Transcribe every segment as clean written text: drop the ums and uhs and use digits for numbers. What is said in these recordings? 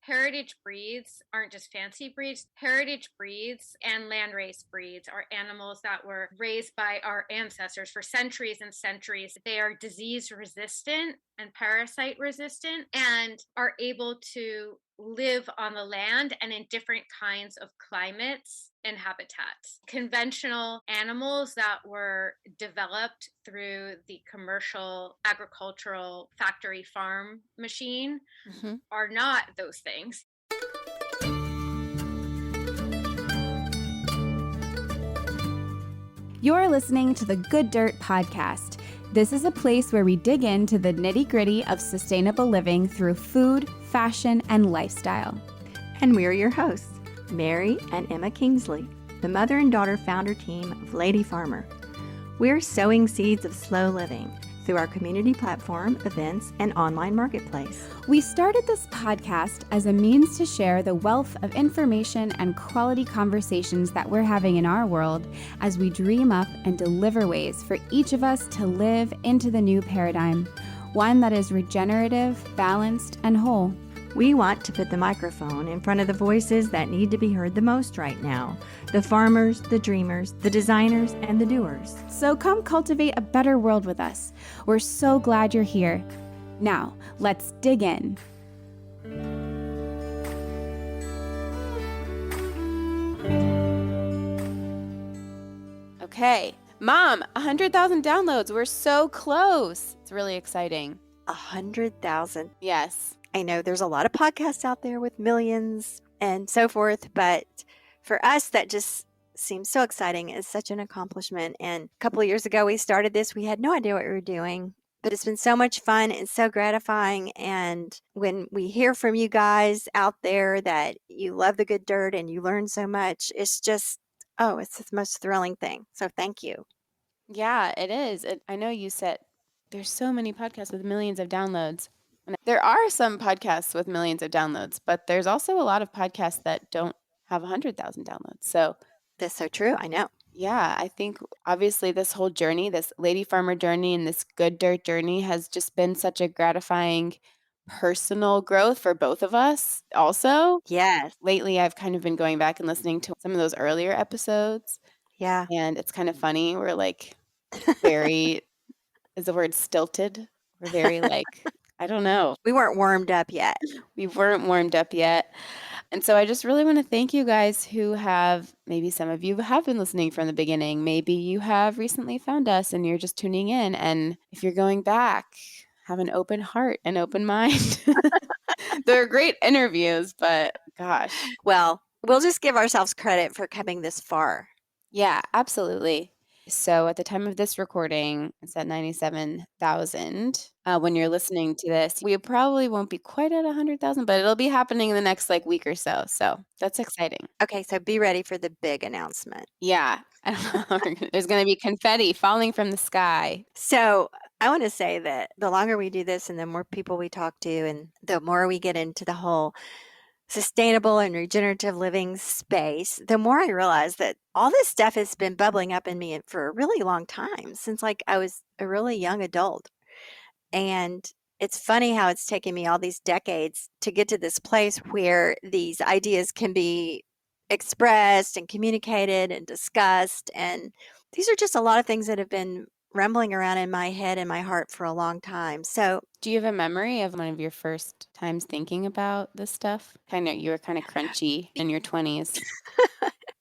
Heritage breeds aren't just fancy breeds. Heritage breeds and landrace breeds are animals that were raised by our ancestors for centuries and centuries. They are disease resistant and parasite resistant and are able to live on the land and in different kinds of climates and habitats. Conventional animals that were developed through the commercial agricultural factory farm machine are not those things. You're listening to the Good Dirt Podcast. This is a place where we dig into the nitty-gritty of sustainable living through food, fashion, and lifestyle. And we're your hosts, Mary and Emma Kingsley, the mother and daughter founder team of Lady Farmer. We're sowing seeds of slow living through our community platform, events, and online marketplace. We started this podcast as a means to share the wealth of information and quality conversations that we're having in our world as we dream up and deliver ways for each of us to live into the new paradigm, one that is regenerative, balanced, and whole. We want to put the microphone in front of the voices that need to be heard the most right now. The farmers, the dreamers, the designers, and the doers. So come cultivate a better world with us. We're so glad you're here. Now, let's dig in. Okay. Mom, 100,000 downloads. We're so close. It's really exciting. 100,000. Yes. I know there's a lot of podcasts out there with millions and so forth, but for us, that just seems so exciting. It's such an accomplishment. And a couple of years ago, we started this. We had no idea what we were doing, but it's been so much fun and so gratifying. And when we hear from you guys out there that you love the Good Dirt and you learn so much, it's just, it's the most thrilling thing. So thank you. Yeah, it is. I know you said there's so many podcasts with millions of downloads. And there are some podcasts with millions of downloads, but there's also a lot of podcasts that don't have 100,000 downloads. So that's so true. I know. Yeah, I think obviously this whole journey, this Lady Farmer journey and this Good Dirt journey has just been such a gratifying personal growth for both of us also. Yes. Lately, I've kind of been going back and listening to some of those earlier episodes. Yeah. And it's kind of funny. We're like very, is the word stilted? We're very like, I don't know. We weren't warmed up yet. We weren't warmed up yet. And so I just really want to thank you guys who have, maybe some of you have been listening from the beginning. Maybe you have recently found us and you're just tuning in. And if you're going back, have an open heart and open mind. They're great interviews, but gosh. Well, we'll just give ourselves credit for coming this far. Yeah, absolutely. So at the time of this recording, it's at 97,000. When you're listening to this, we probably won't be quite at 100,000, but it'll be happening in the next week or so. So that's exciting. Okay, so be ready for the big announcement. Yeah. There's going to be confetti falling from the sky. So I want to say that the longer we do this and the more people we talk to and the more we get into the whole sustainable and regenerative living space, the more I realize that all this stuff has been bubbling up in me for a really long time, since I was a really young adult. And it's funny how it's taken me all these decades to get to this place where these ideas can be expressed and communicated and discussed. And these are just a lot of things that have been rumbling around in my head and my heart for a long time. So do you have a memory of one of your first times thinking about this stuff? You were kind of crunchy in your 20s.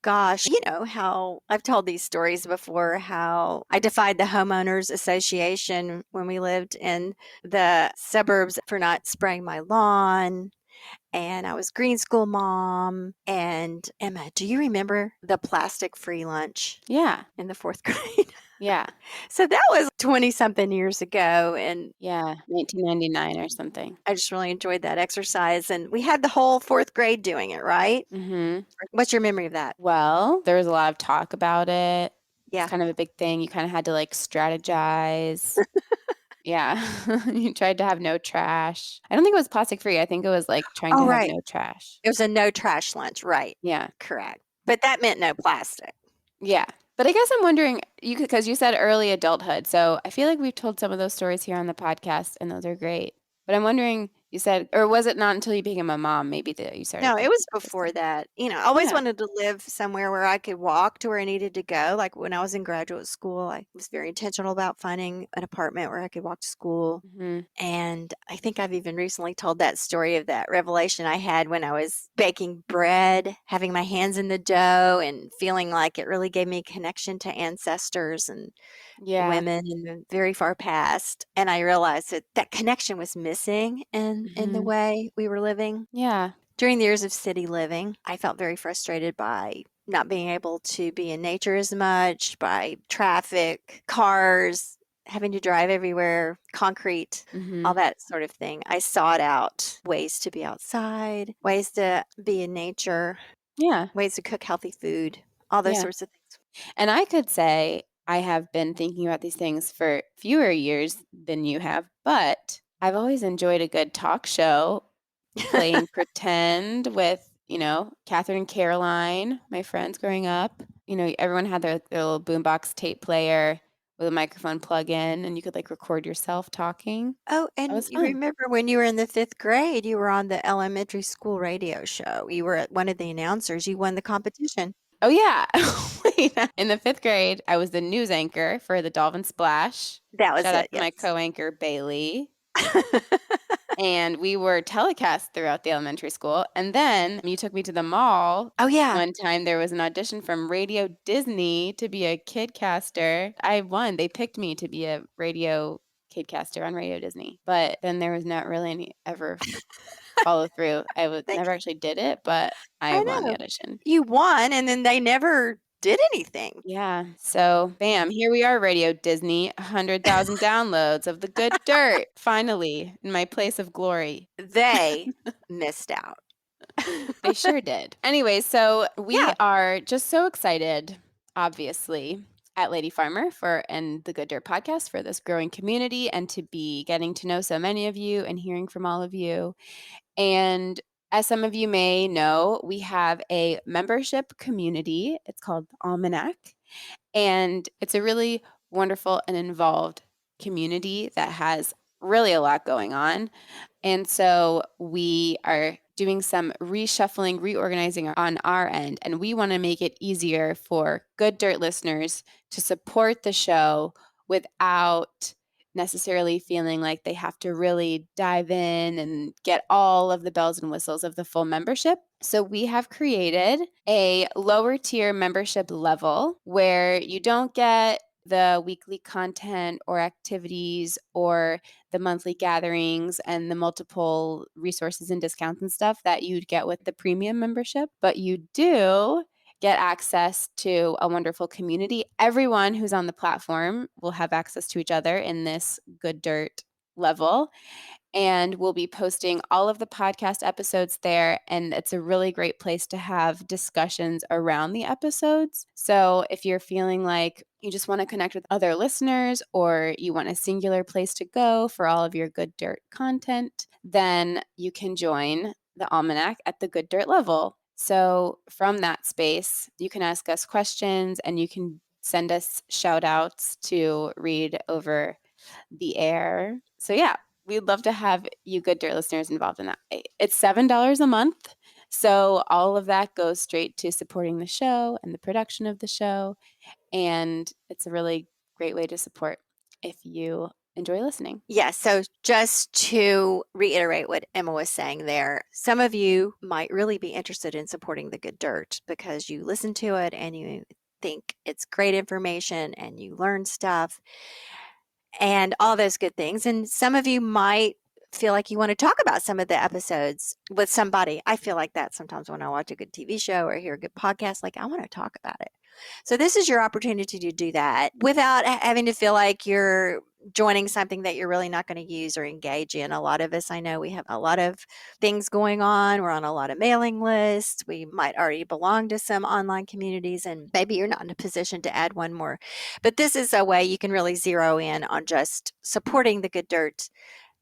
Gosh, you know how I've told these stories before, how I defied the homeowners association when we lived in the suburbs for not spraying my lawn. And I was green school mom. And Emma, do you remember the plastic-free lunch? Yeah. In the 4th grade? Yeah. So that was 20-something years ago. And yeah, 1999 or something. I just really enjoyed that exercise. And we had the whole 4th grade doing it, right? Mm-hmm. What's your memory of that? Well, there was a lot of talk about it. Yeah. It's kind of a big thing. You kind of had to strategize. Yeah. You tried to have no trash. I don't think it was plastic free. I think it was trying to have no trash. It was a no trash lunch, right? Yeah. Correct. But that meant no plastic. Yeah. But I guess I'm wondering, because you said early adulthood. So I feel like we've told some of those stories here on the podcast, and those are great. But I'm wondering, You said, or was it not until you became a mom maybe that you started No, it thinking was about this before stuff? that. I always Yeah. wanted to live somewhere where I could walk to where I needed to go. Like when I was in graduate school, I was very intentional about finding an apartment where I could walk to school. Hmm. And I think I've even recently told that story of that revelation I had when I was baking bread, having my hands in the dough and feeling like it really gave me a connection to ancestors and Yeah. women in the very far past. And I realized that that connection was missing in the Hmm. way we were living. Yeah. During the years of city living, I felt very frustrated by not being able to be in nature as much, by traffic, cars, having to drive everywhere, concrete, Hmm. all that sort of thing. I sought out ways to be outside, ways to be in nature, Yeah. ways to cook healthy food, all those Yeah. sorts of things. And I could say I have been thinking about these things for fewer years than you have, but I've always enjoyed a good talk show, playing pretend with, Catherine and Caroline, my friends growing up. Everyone had their little boombox tape player with a microphone plug in, and you could like record yourself talking. Oh, That and was you fun. remember when you were in the 5th grade, you were on the elementary school radio show. You were one of the announcers. You won the competition. Oh, yeah. Wait, in the 5th grade, I was the news anchor for the Dolphin Splash. That was Shout out it, to my yes. co-anchor, Bailey. And we were telecast throughout the elementary school. And then you took me to the mall. Oh, yeah. One time there was an audition from Radio Disney to be a kidcaster. I won. They picked me to be a radio kidcaster on Radio Disney. But then there was not really any ever follow through. They Never actually did it, but I I won the know. audition. You won, and then they never did anything. Yeah. So, bam, here we are, Radio Disney, 100,000 downloads of The Good Dirt, finally, in my place of glory. They missed out. They sure did. Anyway, so we Yeah. are just so excited, obviously, at Lady Farmer and the Good Dirt podcast for this growing community and to be getting to know so many of you and hearing from all of you. And as some of you may know, we have a membership community. It's called Almanac. And it's a really wonderful and involved community that has really a lot going on. And so we are doing some reshuffling, reorganizing on our end. And we want to make it easier for Good Dirt listeners to support the show without necessarily feeling like they have to really dive in and get all of the bells and whistles of the full membership. So we have created a lower tier membership level where you don't get the weekly content or activities or the monthly gatherings and the multiple resources and discounts and stuff that you'd get with the premium membership, but you do get access to a wonderful community. Everyone who's on the platform will have access to each other in this Good Dirt level. And we'll be posting all of the podcast episodes there. And it's a really great place to have discussions around the episodes. So if you're feeling like you just want to connect with other listeners or you want a singular place to go for all of your Good Dirt content, then you can join the Almanac at the Good Dirt level. So from that space, you can ask us questions and you can send us shout outs to read over the air. So yeah, we'd love to have you Good Dirt listeners involved in that. It's $7 a month. So all of that goes straight to supporting the show and the production of the show. And it's a really great way to support if you enjoy listening. Yeah, so just to reiterate what Emma was saying there, some of you might really be interested in supporting the Good Dirt because you listen to it and you think it's great information and you learn stuff and all those good things. And some of you might feel like you want to talk about some of the episodes with somebody. I feel like that sometimes when I watch a good TV show or hear a good podcast, like I want to talk about it. So this is your opportunity to do that without having to feel like you're joining something that you're really not going to use or engage in. A lot of us, I know we have a lot of things going on. We're on a lot of mailing lists. We might already belong to some online communities and maybe you're not in a position to add one more. But this is a way you can really zero in on just supporting the Good Dirt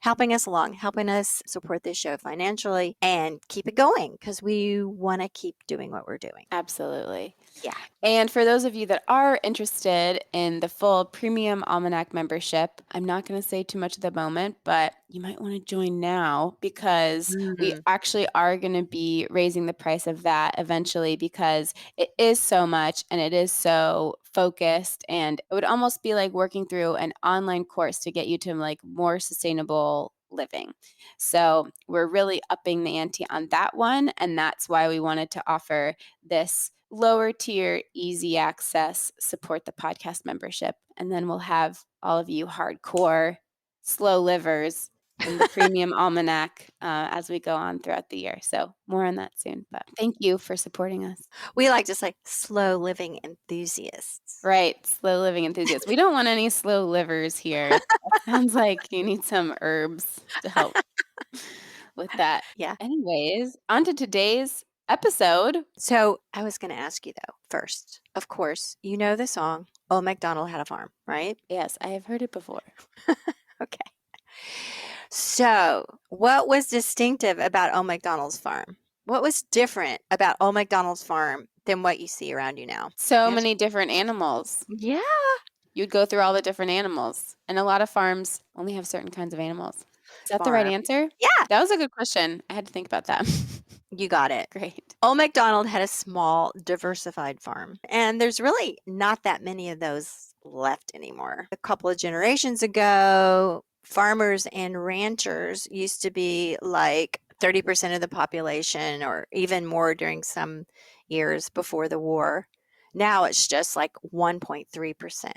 helping us along, helping us support this show financially and keep it going because we want to keep doing what we're doing. Absolutely. Yeah. And for those of you that are interested in the full Premium Almanac membership, I'm not going to say too much at the moment, but you might want to join now because we actually are going to be raising the price of that eventually because it is so much and it is so focused, and it would almost be like working through an online course to get you to like more sustainable living. So we're really upping the ante on that one, and that's why we wanted to offer this lower tier, easy access, support the podcast membership. And then we'll have all of you hardcore slow livers in the Premium Almanac as we go on throughout the year. So more on that soon. But thank you for supporting us. We like to say slow living enthusiasts. Right. Slow living enthusiasts. We don't want any slow livers here. That sounds like you need some herbs to help with that. Yeah. Anyways, on to today's episode. So I was going to ask you though, first, of course, you know the song, Old MacDonald Had a Farm, right? Yes, I have heard it before. Okay. So what was distinctive about Old MacDonald's farm? What was different about Old MacDonald's farm than what you see around you now? So Yes. many different animals. Yeah. You'd go through all the different animals. And a lot of farms only have certain kinds of animals. Is that the right Farm. answer? Yeah. That was a good question. I had to think about that. You got it. Great. Old MacDonald had a small, diversified farm, and there's really not that many of those left anymore. A couple of generations ago, farmers and ranchers used to be like 30% of the population, or even more during some years before the war. Now it's just like 1.3%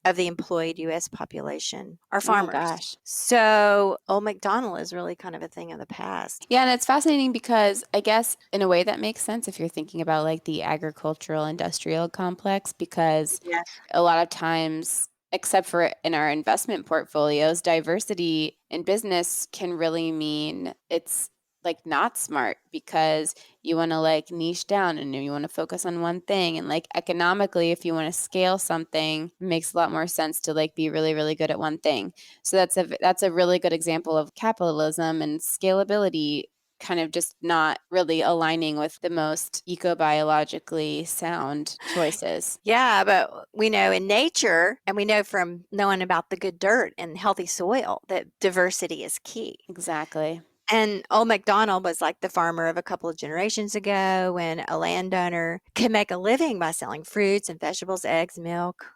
of the employed U.S. population are Oh my farmers. gosh. So Old MacDonald is really kind of a thing of the past. Yeah, and it's fascinating because I guess in a way that makes sense if you're thinking about like the agricultural industrial complex, because Yes. a lot of times, except for in our investment portfolios, diversity in business can really mean it's like not smart because you want to like niche down and you want to focus on one thing. And like economically, if you want to scale something, it makes a lot more sense to like be really, really good at one thing. So that's a really good example of capitalism and scalability kind of just not really aligning with the most ecobiologically sound choices. Yeah, but we know in nature, and we know from knowing about the good dirt and healthy soil, that diversity is key. Exactly. And old MacDonald was like the farmer of a couple of generations ago, when a landowner could make a living by selling fruits and vegetables, eggs, milk,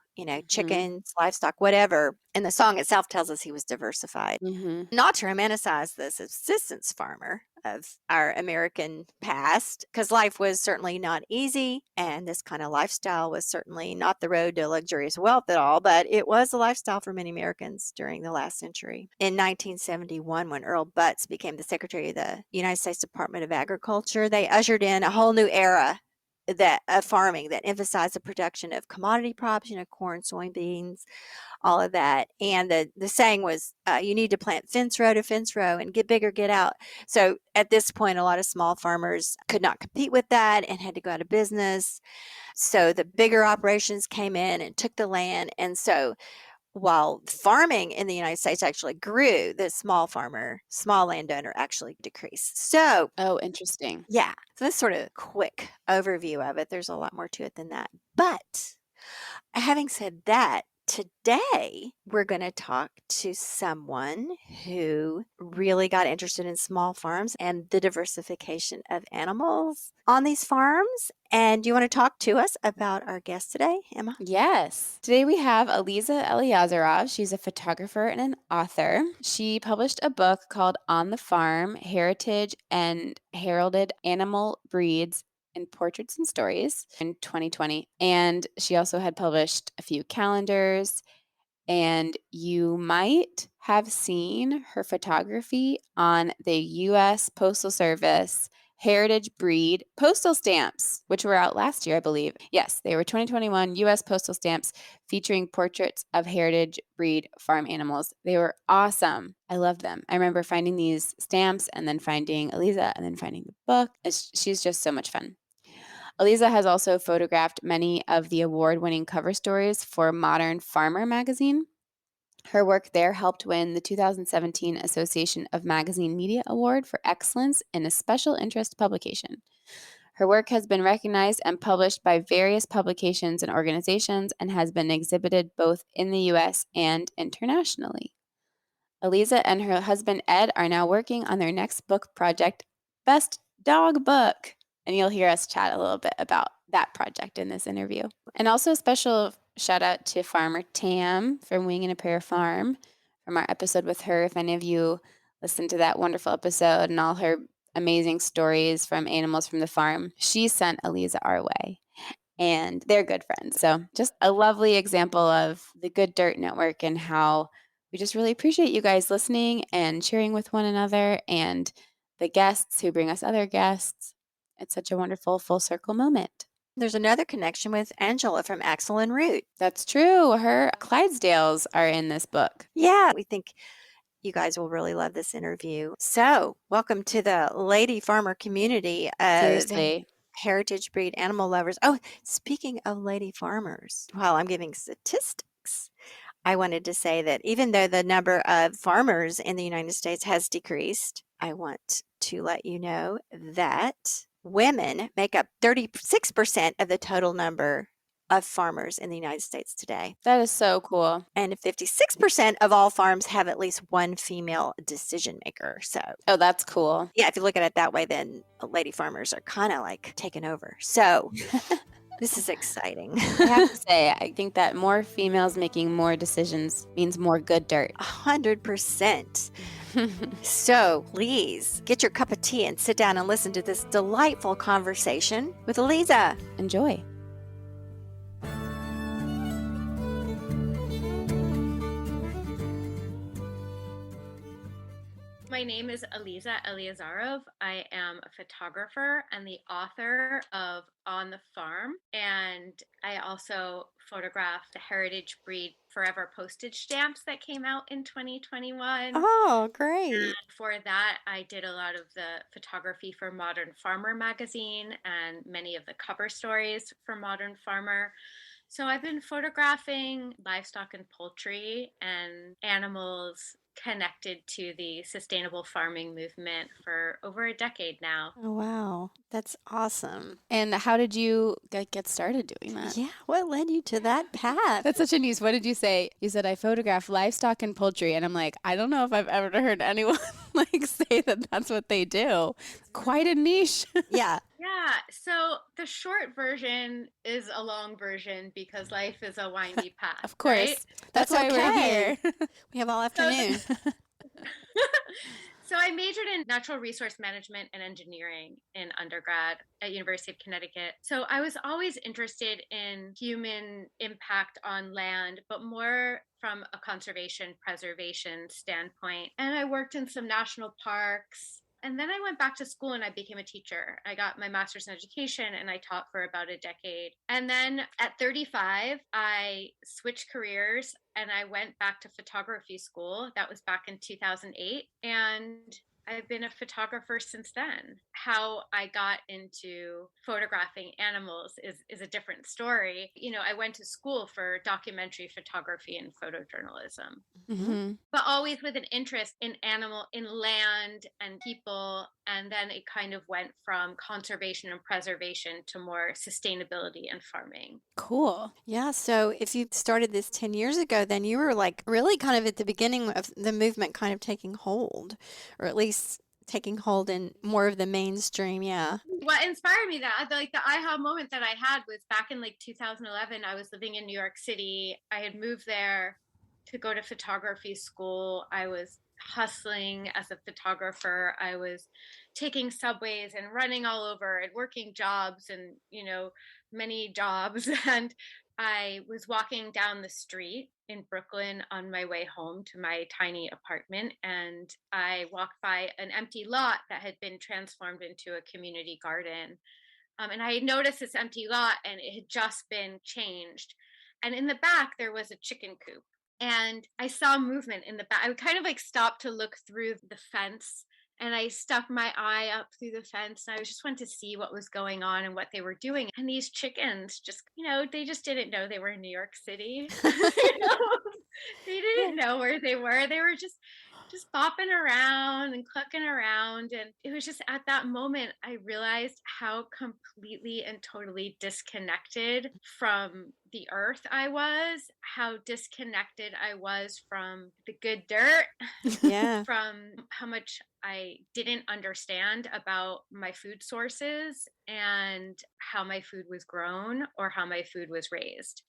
chickens, livestock, whatever. And the song itself tells us he was diversified. Mm-hmm. Not to romanticize the subsistence farmer of our American past, because life was certainly not easy, and this kind of lifestyle was certainly not the road to luxurious wealth at all, but it was a lifestyle for many Americans during the last century. In 1971, when Earl Butz became the Secretary of the United States Department of Agriculture, they ushered in a whole new era of farming that emphasized the production of commodity crops, corn, soybeans, all of that. And the saying was, you need to plant fence row to fence row and get bigger, get out. So at this point, a lot of small farmers could not compete with that and had to go out of business. So the bigger operations came in and took the land. And so while farming in the United States actually grew, the small landowner actually decreased. So, Oh, interesting. yeah, so that's sort of a quick overview of it. There's a lot more to it than that. But having said that, today we're going to talk to someone who really got interested in small farms and the diversification of animals on these farms. And do you want to talk to us about our guest today, Emma? Yes. Today we have Aliza Eliazarov. She's a photographer and an author. She published a book called On the Farm: Heritage and Heralded Animal Breeds in Portraits and Stories in 2020. And she also had published a few calendars. And you might have seen her photography on the U.S. Postal Service Heritage Breed postal stamps, which were out last year, I believe. Yes, they were 2021 U.S. postal stamps featuring portraits of heritage breed farm animals. They were awesome. I love them. I remember finding these stamps and then finding Aliza and then finding the book. She's just so much fun. Aliza has also photographed many of the award-winning cover stories for Modern Farmer magazine. Her work there helped win the 2017 Association of Magazine Media Award for Excellence in a Special Interest Publication. Her work has been recognized and published by various publications and organizations and has been exhibited both in the U.S. and internationally. Aliza and her husband Ed are now working on their next book project, Best Dog Book. And you'll hear us chat a little bit about that project in this interview. And also a special shout out to Farmer Tam from Wing and a Prayer Farm from our episode with her. If any of you listened to that wonderful episode and all her amazing stories from animals from the farm, she sent Aliza our way. And they're good friends. So just a lovely example of the Good Dirt Network and how we just really appreciate you guys listening and sharing with one another and the guests who bring us other guests. It's such a wonderful full circle moment. There's another connection with Angela from Axel and Root. That's true. Her Clydesdales are in this book. Yeah, we think you guys will really love this interview. So, welcome to the lady farmer community of Seriously. heritage breed animal lovers. Oh, speaking of lady farmers, while I'm giving statistics, I wanted to say that even though the number of farmers in the United States has decreased, I want to let you know that women make up 36% of the total number of farmers in the United States today. That is so cool. And 56% of all farms have at least one female decision maker. So, Oh, that's cool. yeah, if you look at it that way, then lady farmers are kind of like taking over. So, this is exciting. I have to say, I think that more females making more decisions means more good dirt. 100%. So, please get your cup of tea and sit down and listen to this delightful conversation with Aliza. Enjoy. My name is Aliza Eliazarov. I am a photographer and the author of On the Farm. And I also photographed the heritage breed Forever postage stamps that came out in 2021. Oh, great. And for that, I did a lot of the photography for Modern Farmer magazine and many of the cover stories for Modern Farmer. So I've been photographing livestock and poultry and animals connected to the sustainable farming movement for over a decade now. Oh, wow. That's awesome. And how did you get started doing that? Yeah. What led you to that path? That's such a news. What did you say? You said I photograph livestock and poultry, and I'm like, I don't know if I've ever heard anyone like say that that's what they do. Quite a niche. Yeah. Yeah, so the short version is a long version because life is a windy path. Of course. Right? That's why we're okay. here. We have all afternoon. So I majored in natural resource management and engineering in undergrad at University of Connecticut. So I was always interested in human impact on land, but more from a conservation preservation standpoint. And I worked in some national parks. And then I went back to school and I became a teacher. I got my master's in education and I taught for about a decade. And then at 35, I switched careers and I went back to photography school. That was back in 2008. And I've been a photographer since then. How I got into photographing animals is a different story. You know, I went to school for documentary photography and photojournalism, but always with an interest in land and people. And then it kind of went from conservation and preservation to more sustainability and farming. Cool. Yeah. So if you started this 10 years ago, then you were like really kind of at the beginning of the movement kind of taking hold, or at least taking hold in more of the mainstream. Yeah. What inspired me, that like the aha moment that I had was back in like 2011. I was living in New York City. I had moved there to go to photography school. I was hustling as a photographer. I was taking subways and running all over and working jobs and, you know, many jobs. And I was walking down the street in Brooklyn on my way home to my tiny apartment, and I walked by an empty lot that had been transformed into a community garden. And I had noticed this empty lot and it had just been changed. And in the back, there was a chicken coop. And I saw movement in the back. I would kind of like stop to look through the fence, and I stuck my eye up through the fence. And I just wanted to see what was going on and what they were doing. And these chickens just, you know, they just didn't know they were in New York City. You know? They didn't know where they were. They were just bopping around and clucking around. And it was just at that moment I realized how completely and totally disconnected from the earth I was, how disconnected I was from the good dirt, Yeah. from how much I didn't understand about my food sources and how my food was grown or how my food was raised.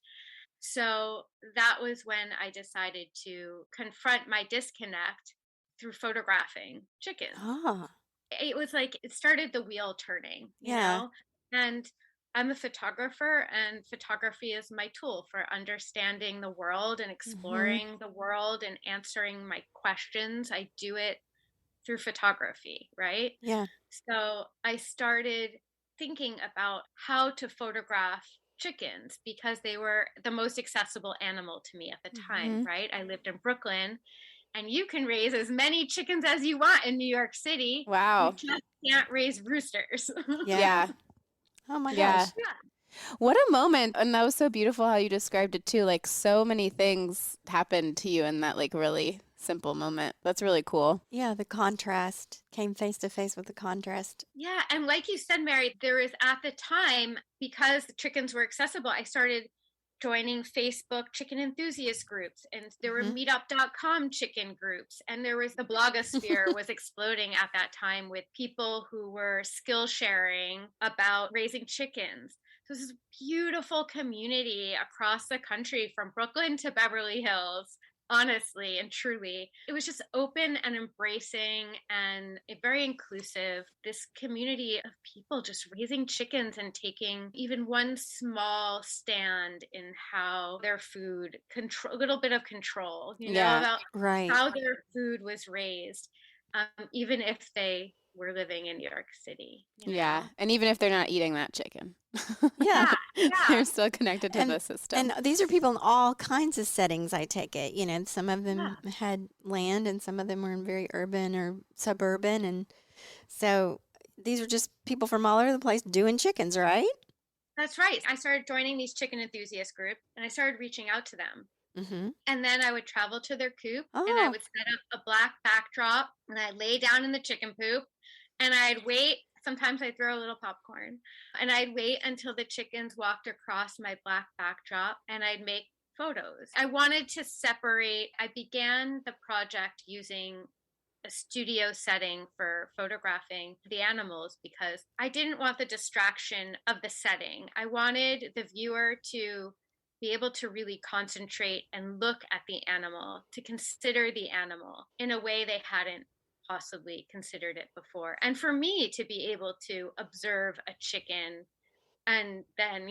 So that was when I decided to confront my disconnect through photographing chickens. Oh, It was like it started the wheel turning, yeah. And I'm a photographer, and photography is my tool for understanding the world and Mm-hmm. exploring the world and answering my questions. I do it through photography, right? Yeah. So I started thinking about how to photograph chickens because they were the most accessible animal to me at the time, Mm-hmm. right? I lived in Brooklyn, and you can raise as many chickens as you want in New York City. You Wow. just can't raise roosters. Yeah. Yeah. Oh my Yeah. gosh. Yeah. What a moment. And that was so beautiful how you described it too. Like so many things happened to you in that like really simple moment. That's really cool. Yeah, the contrast came face to face with the contrast. Yeah. And like you said, Mary, there was at the time, because the chickens were accessible, I started joining Facebook chicken enthusiast groups, and there were Mm-hmm. meetup.com chicken groups, and there was the blogosphere was exploding at that time with people who were skill sharing about raising chickens. So this is beautiful community across the country from Brooklyn to Beverly Hills. Honestly and truly, it was just open and embracing and very inclusive. This community of people just raising chickens and taking even one small stand in how their food control, a little bit of control, Yeah. about Right. how their food was raised, even if they were living in New York City. Yeah. And even if they're not eating that chicken, Yeah. Yeah, yeah, they're still connected to And the system. these are people in all kinds of settings, I take it. Some of yeah. them had land and some of them were in very urban or suburban, and so these are just people from all over the place doing chickens, right? That's right. I started joining these chicken enthusiast groups, and I started reaching out to them. Mm-hmm. And then I would travel to their coop, and I Oh. would set up a black backdrop, and I'd lay down in the chicken poop, and I'd wait. Sometimes I'd throw a little popcorn, and I'd wait until the chickens walked across my black backdrop, and I'd make photos. I wanted to separate. I began the project using a studio setting for photographing the animals because I didn't want the distraction of the setting. I wanted the viewer to be able to really concentrate and look at the animal, to consider the animal in a way they hadn't possibly considered it before. And for me to be able to observe a chicken, and then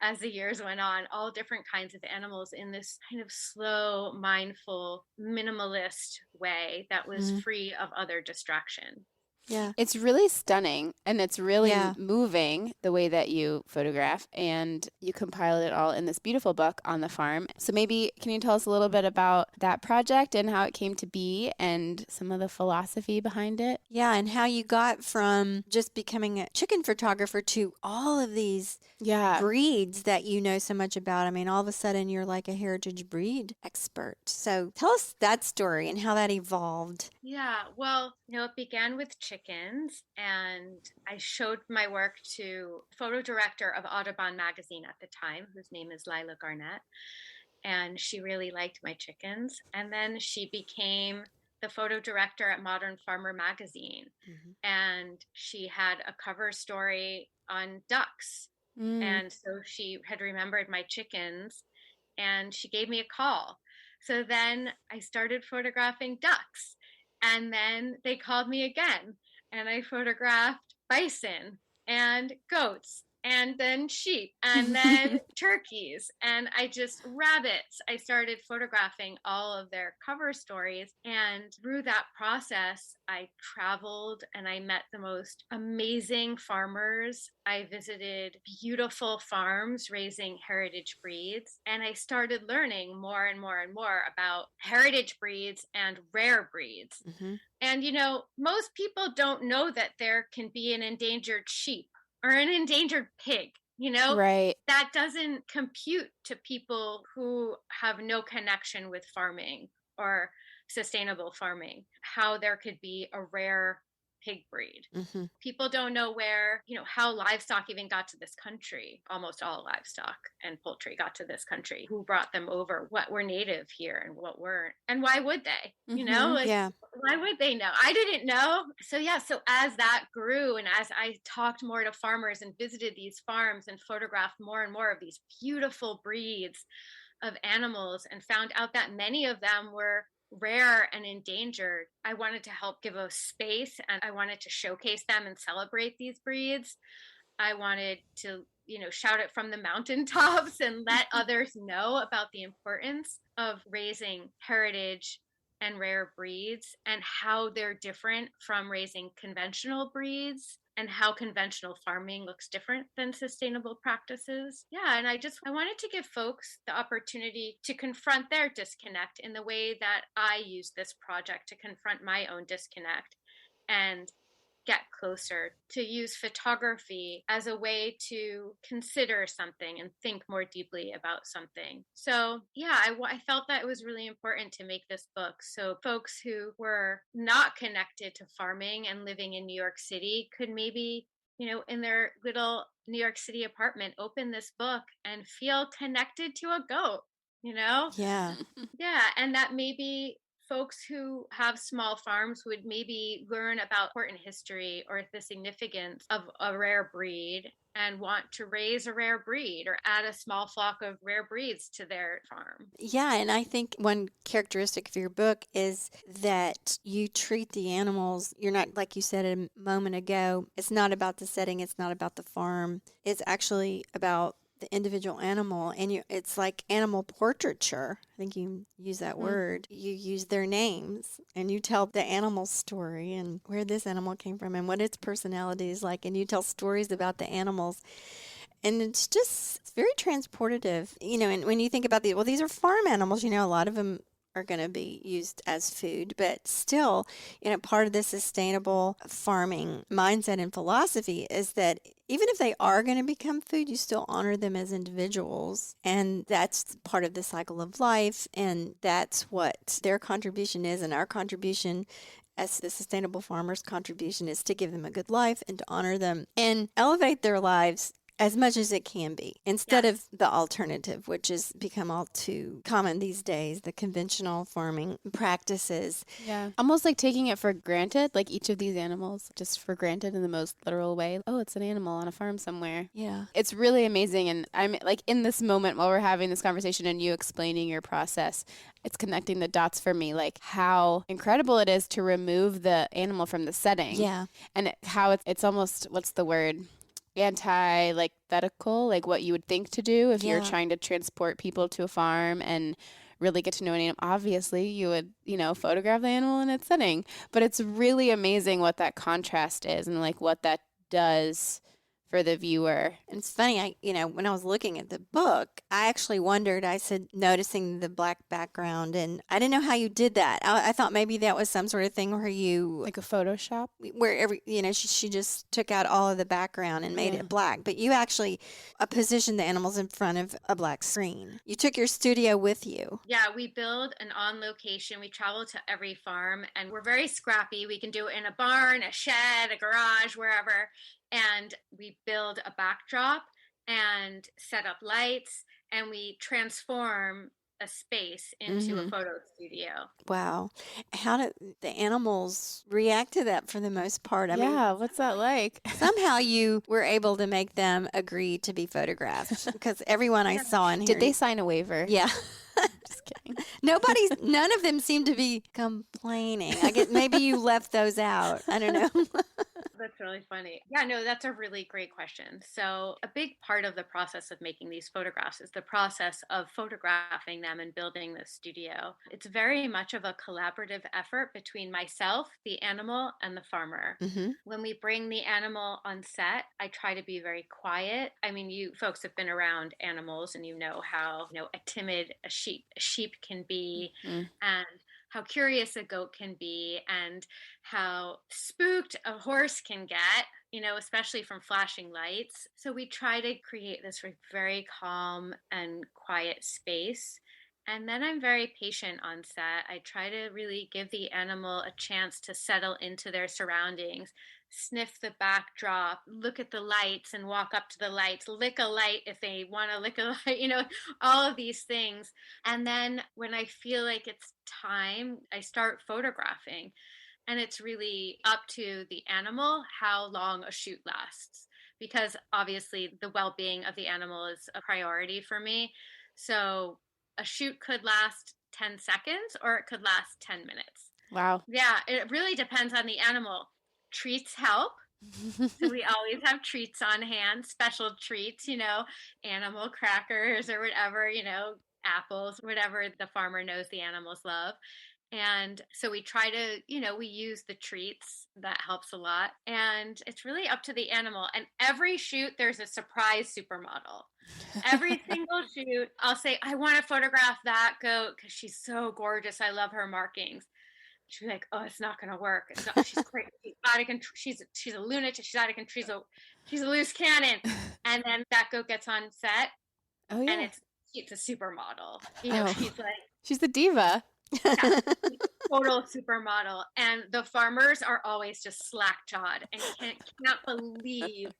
as the years went on, all different kinds of animals in this kind of slow, mindful, minimalist way that was Mm-hmm. free of other distraction. Yeah. It's really stunning and it's really Yeah. moving the way that you photograph and you compiled it all in this beautiful book on the farm. So maybe can you tell us a little bit about that project and how it came to be and some of the philosophy behind it? Yeah, and how you got from just becoming a chicken photographer to all of these Yeah. breeds that you know so much about. I mean, all of a sudden you're like a heritage breed expert. So tell us that story and how that evolved. Yeah, well, it began with chickens, and I showed my work to photo director of Audubon magazine at the time, whose name is Lila Garnett, and she really liked my chickens. And then she became the photo director at Modern Farmer magazine, Mm-hmm. and she had a cover story on ducks. Mm. And so she had remembered my chickens, and she gave me a call. So then I started photographing ducks, and then they called me again, and I photographed bison and goats and then sheep and then turkeys and rabbits. I started photographing all of their cover stories, and through that process I traveled and I met the most amazing farmers. I visited beautiful farms raising heritage breeds, and I started learning more and more and more about heritage breeds and rare breeds. Mm-hmm. And most people don't know that there can be an endangered sheep or an endangered pig Right. That doesn't compute to people who have no connection with farming or sustainable farming, how there could be a rare pig breed. Mm-hmm. People don't know where, how livestock even got to this country. Almost all livestock and poultry got to this country. Who brought them over? What were native here and what weren't? And why would they? Yeah. Why would they know? I didn't know. So as that grew and as I talked more to farmers and visited these farms and photographed more and more of these beautiful breeds of animals and found out that many of them were rare and endangered, I wanted to help give a space and I wanted to showcase them and celebrate these breeds. I wanted to, shout it from the mountaintops and let others know about the importance of raising heritage and rare breeds and how they're different from raising conventional breeds and how conventional farming looks different than sustainable practices. Yeah, and I wanted to give folks the opportunity to confront their disconnect in the way that I use this project to confront my own disconnect and get closer, to use photography as a way to consider something and think more deeply about something. So, I felt that it was really important to make this book so folks who were not connected to farming and living in New York City could maybe, in their little New York City apartment, open this book and feel connected to a goat, Yeah. Yeah, and that maybe folks who have small farms would maybe learn about important history or the significance of a rare breed and want to raise a rare breed or add a small flock of rare breeds to their farm. Yeah, and I think one characteristic of your book is that you treat the animals, you're not, like you said a moment ago, it's not about the setting, it's not about the farm. It's actually about the individual animal, and it's like animal portraiture. I think you use that word. You use their names and you tell the animal story and where this animal came from and what its personality is like, and you tell stories about the animals. And it's very transportative, and when you think about these are farm animals, a lot of them are going to be used as food, but still, part of the sustainable farming mindset and philosophy is that even if they are going to become food, you still honor them as individuals. And that's part of the cycle of life. And that's what their contribution is. And our contribution as the sustainable farmer's contribution is to give them a good life and to honor them and elevate their lives as much as it can be, instead of the alternative, which has become all too common these days, the conventional farming practices. Yeah. Almost like taking it for granted, like each of these animals, just for granted in the most literal way. Oh, it's an animal on a farm somewhere. Yeah. It's really amazing. And I'm like in this moment while we're having this conversation and you explaining your process, it's connecting the dots for me, like how incredible it is to remove the animal from the setting. Yeah. And how it's almost, what's the word? Antithetical, like what you would think to do if you're trying to transport people to a farm and really get to know an animal. Obviously, you would, photograph the animal in its setting. But it's really amazing what that contrast is and like what that does for the viewer. And it's funny, when I was looking at the book, I actually wondered, I said, noticing the black background, and I didn't know how you did that. I thought maybe that was some sort of thing where you... Like a Photoshop? Where she just took out all of the background and made it black. But you actually positioned the animals in front of a black screen. You took your studio with you. Yeah, we build an on location. We travel to every farm and we're very scrappy. We can do it in a barn, a shed, a garage, wherever. And we build a backdrop and set up lights and we transform a space into a photo studio. Wow. How did the animals react to that for the most part? I mean, what's that like? Somehow you were able to make them agree to be photographed because everyone I saw in here. Did they sign a waiver? Yeah. Just kidding. None of them seemed to be complaining. I guess maybe you left those out. I don't know. That's really funny. Yeah, no, that's a really great question. So a big part of the process of making these photographs is the process of photographing them and building the studio. It's very much of a collaborative effort between myself, the animal, and the farmer. When we bring the animal on set, I try to be very quiet. I mean, you folks have been around animals and you know how, a timid a sheep can be and how curious a goat can be and how spooked a horse can get. especially from flashing lights. So we try to create this very calm and quiet space. And then I'm very patient on set. I try to really give the animal a chance to settle into their surroundings, sniff the backdrop, look at the lights and walk up to the lights, lick a light if they want to lick a light, all of these things. And then when I feel like it's time, I start photographing. And it's really up to the animal how long a shoot lasts, because obviously the well-being of the animal is a priority for me. So a shoot could last 10 seconds or it could last 10 minutes. Wow. Yeah, it really depends on the animal. Treats help. So we always have treats on hand, special treats, animal crackers or whatever, apples, whatever the farmer knows the animals love. And so we try to, we use the treats. That helps a lot. And it's really up to the animal. And every shoot, there's a surprise supermodel. Every single shoot, I'll say, I want to photograph that goat because she's so gorgeous. I love her markings. She's like, oh, it's not going to work. It's not, she's crazy. She's out of control. She's a lunatic. She's out of control. She's a loose cannon. And then that goat gets on set. Oh, yeah. And it's a supermodel. She's the diva. Yeah, total supermodel. And the farmers are always just slack-jawed and cannot believe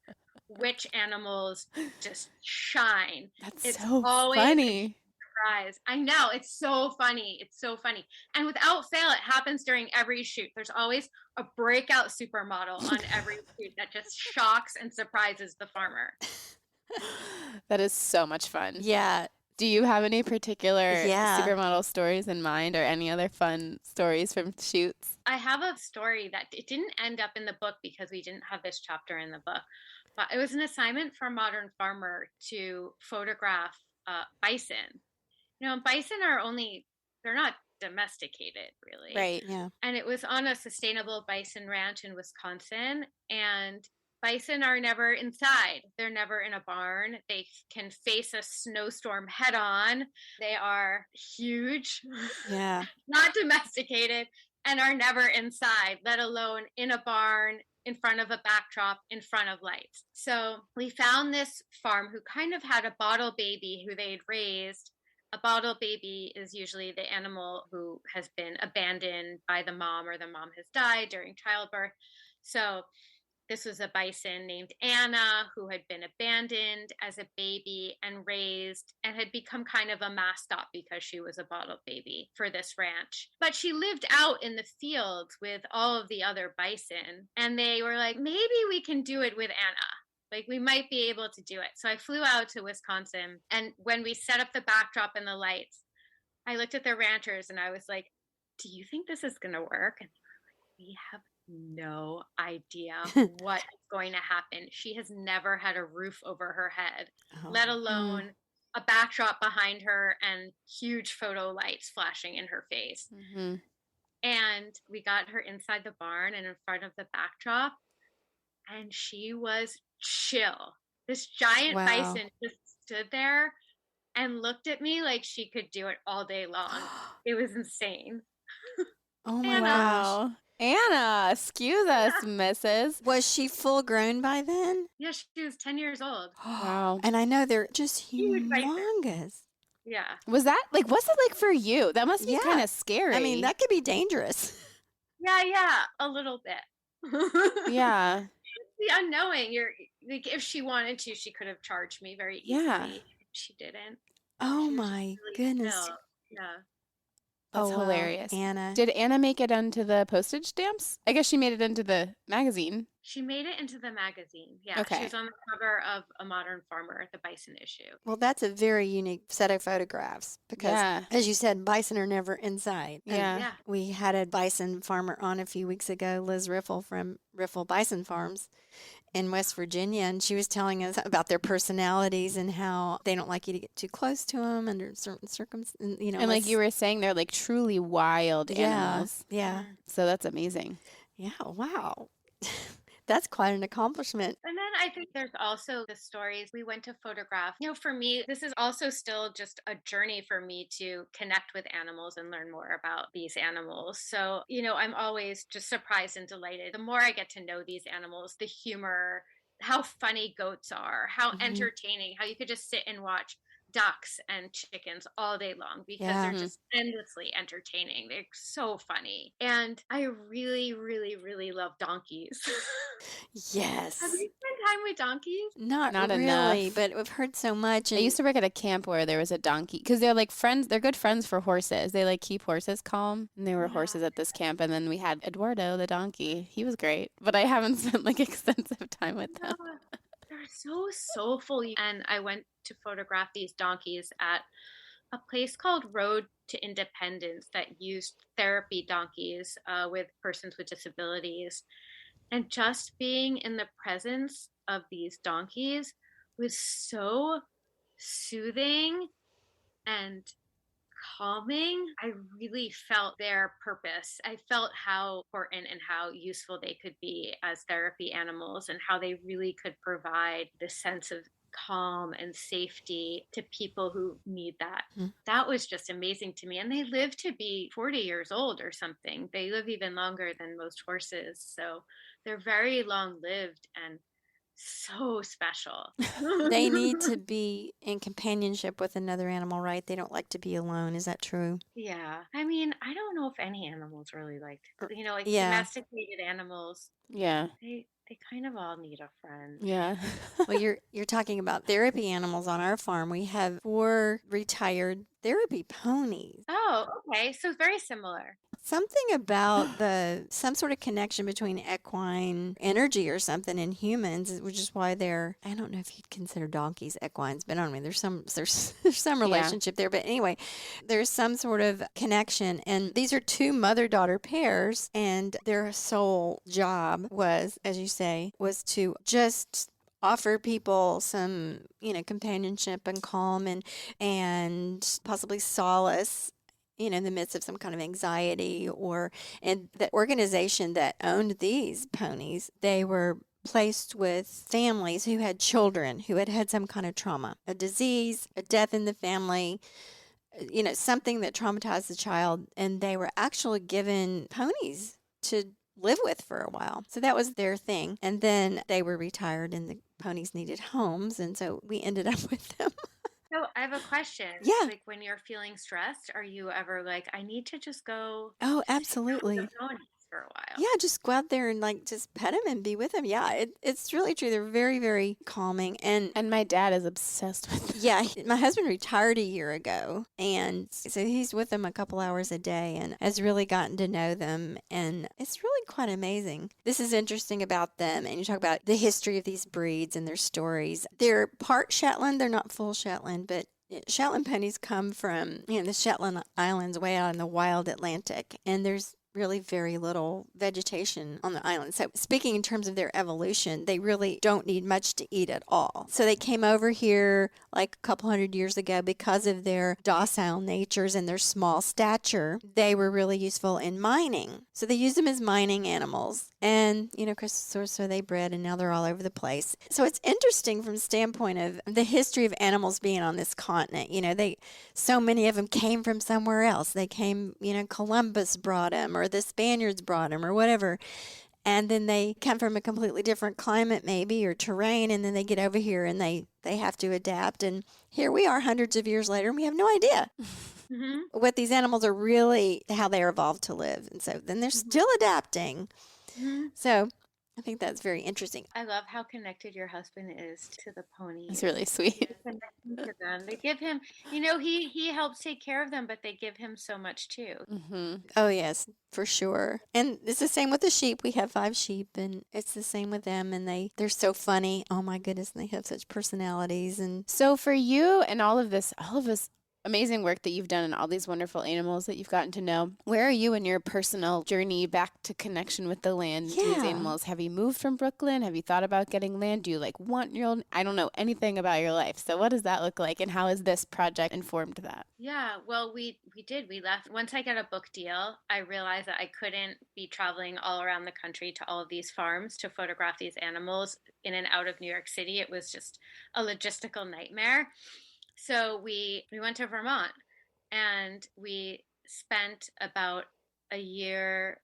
which animals just shine. It's so always funny. Surprise. I know, it's so funny. And without fail, it happens during every shoot. There's always a breakout supermodel on every shoot that just shocks and surprises the farmer. That is so much fun. Yeah. Do you have any particular supermodel stories in mind or any other fun stories from shoots? I have a story that it didn't end up in the book because we didn't have this chapter in the book, but it was an assignment for Modern Farmer to photograph bison. Bison they're not domesticated really. Right, yeah. And it was on a sustainable bison ranch in Wisconsin, and bison are never inside. They're never in a barn. They can face a snowstorm head on. They are huge, not domesticated, and are never inside, let alone in a barn, in front of a backdrop, in front of lights. So we found this farm who kind of had a bottle baby who they'd raised. A bottle baby is usually the animal who has been abandoned by the mom or the mom has died during childbirth. So this was a bison named Anna who had been abandoned as a baby and raised and had become kind of a mascot because she was a bottle baby for this ranch. But she lived out in the fields with all of the other bison. And they were like, maybe we can do it with Anna. Like, we might be able to do it. So I flew out to Wisconsin. And when we set up the backdrop and the lights, I looked at the ranchers and I was like, do you think this is going to work? And they were like, we have no idea what is going to happen. She has never had a roof over her head, let alone a backdrop behind her and huge photo lights flashing in her face. Mm-hmm. And we got her inside the barn and in front of the backdrop, and she was chill. This giant bison just stood there and looked at me like she could do it all day long. It was insane. Oh my gosh. Anna, excuse us, Mrs. Was she full grown by then? Yeah, she was 10 years old. Wow. And I know they're just humongous. Yeah. What's it like for you? That must be kind of scary. I mean, that could be dangerous. Yeah, a little bit. Yeah. The unknowing. Like, if she wanted to, she could have charged me very easily. Yeah. She didn't. Oh my goodness. Still. Yeah. That's hilarious. Anna. Did Anna make it onto the postage stamps? I guess she made it into the magazine. She made it into the magazine. Yeah. Okay. She was on the cover of A Modern Farmer, the bison issue. Well, that's a very unique set of photographs because, as you said, bison are never inside. Yeah. We had a bison farmer on a few weeks ago, Liz Riffle from Riffle Bison Farms in West Virginia, and she was telling us about their personalities and how they don't like you to get too close to them under certain circumstances. And like you were saying, they're like truly wild animals. Yeah. So that's amazing. Yeah. Wow. That's quite an accomplishment. And then I think there's also the stories we went to photograph. For me, this is also still just a journey for me to connect with animals and learn more about these animals. So, I'm always just surprised and delighted. The more I get to know these animals, the humor, how funny goats are, how entertaining, how you could just sit and watch ducks and chickens all day long because they're just endlessly entertaining. They're so funny. And I really, really, really love donkeys. Yes. Have you spent time with donkeys? Not really, enough. but we've heard so much. I used to work at a camp where there was a donkey because they're like friends. They're good friends for horses. They like keep horses calm. And there were horses at this camp. And then we had Eduardo, the donkey. He was great. But I haven't spent like extensive time with them. They're so soulful. And I went to photograph these donkeys at a place called Road to Independence that used therapy donkeys with persons with disabilities. And just being in the presence of these donkeys was so soothing and calming. I really felt their purpose. I felt how important and how useful they could be as therapy animals and how they really could provide this sense of calm and safety to people who need that. That was just amazing to me. And they live to be 40 years old or something. They live even longer than most horses. So they're very long lived and so special. They need to be in companionship with another animal, right? They don't like to be alone. Is that true? Yeah. I mean, I don't know if any animals really like, like Yeah. domesticated animals. Yeah. They kind of all need a friend. Yeah. Well, you're talking about therapy animals on our farm. We have 4 retired therapy ponies. Oh, okay. So very similar. Something about some sort of connection between equine energy or something in humans, which is why I don't know if you'd consider donkeys equines, but I mean, there's some relationship there. But anyway, there's some sort of connection. And these are 2 mother-daughter pairs, and their sole job was, as you say, was to just offer people some, companionship and calm and possibly solace, in the midst of some kind of anxiety. And the organization that owned these ponies, they were placed with families who had children who had had some kind of trauma, a disease, a death in the family, something that traumatized the child. And they were actually given ponies to live with for a while. So that was their thing. And then they were retired and the ponies needed homes. And so we ended up with them. So I have a question. Yeah. Like when you're feeling stressed, are you ever like, I need to just go Oh, absolutely. with the ponies for a while? Yeah, just go out there and just pet them and be with them. Yeah, it's really true. They're very, very calming. And my dad is obsessed with them. yeah, my husband retired a year ago, and so he's with them a couple hours a day and has really gotten to know them, and it's really quite amazing. This is interesting about them, and you talk about the history of these breeds and their stories. They're part Shetland. They're not full Shetland, but Shetland ponies come from, the Shetland Islands way out in the wild Atlantic, and there's really very little vegetation on the island. So speaking in terms of their evolution, they really don't need much to eat at all. So they came over here like a couple hundred years ago because of their docile natures and their small stature. They were really useful in mining. So they used them as mining animals. And, so they bred, and now they're all over the place. So it's interesting from the standpoint of the history of animals being on this continent. So many of them came from somewhere else. They came, Columbus brought them, or the Spaniards brought them, or whatever. And then they come from a completely different climate maybe, or terrain, and then they get over here and they have to adapt. And here we are hundreds of years later, and we have no idea what these animals are really, how they evolved to live. And so then they're still adapting. So I think that's very interesting. I love how connected your husband is to the ponies. It's really sweet. To them. They give him, he helps take care of them, but they give him so much too. Oh, yes, for sure. And it's the same with the sheep. We have 5 sheep, and it's the same with them. And they're so funny. Oh, my goodness. And they have such personalities. And So for you and all of us amazing work that you've done and all these wonderful animals that you've gotten to know. Where are you in your personal journey back to connection with the land, to these animals? Have you moved from Brooklyn? Have you thought about getting land? Do you want your own? I don't know anything about your life. So what does that look like, and how has this project informed that? Yeah, well, we did. We left. Once I got a book deal, I realized that I couldn't be traveling all around the country to all of these farms to photograph these animals in and out of New York City. It was just a logistical nightmare. So we went to Vermont, and we spent about a year.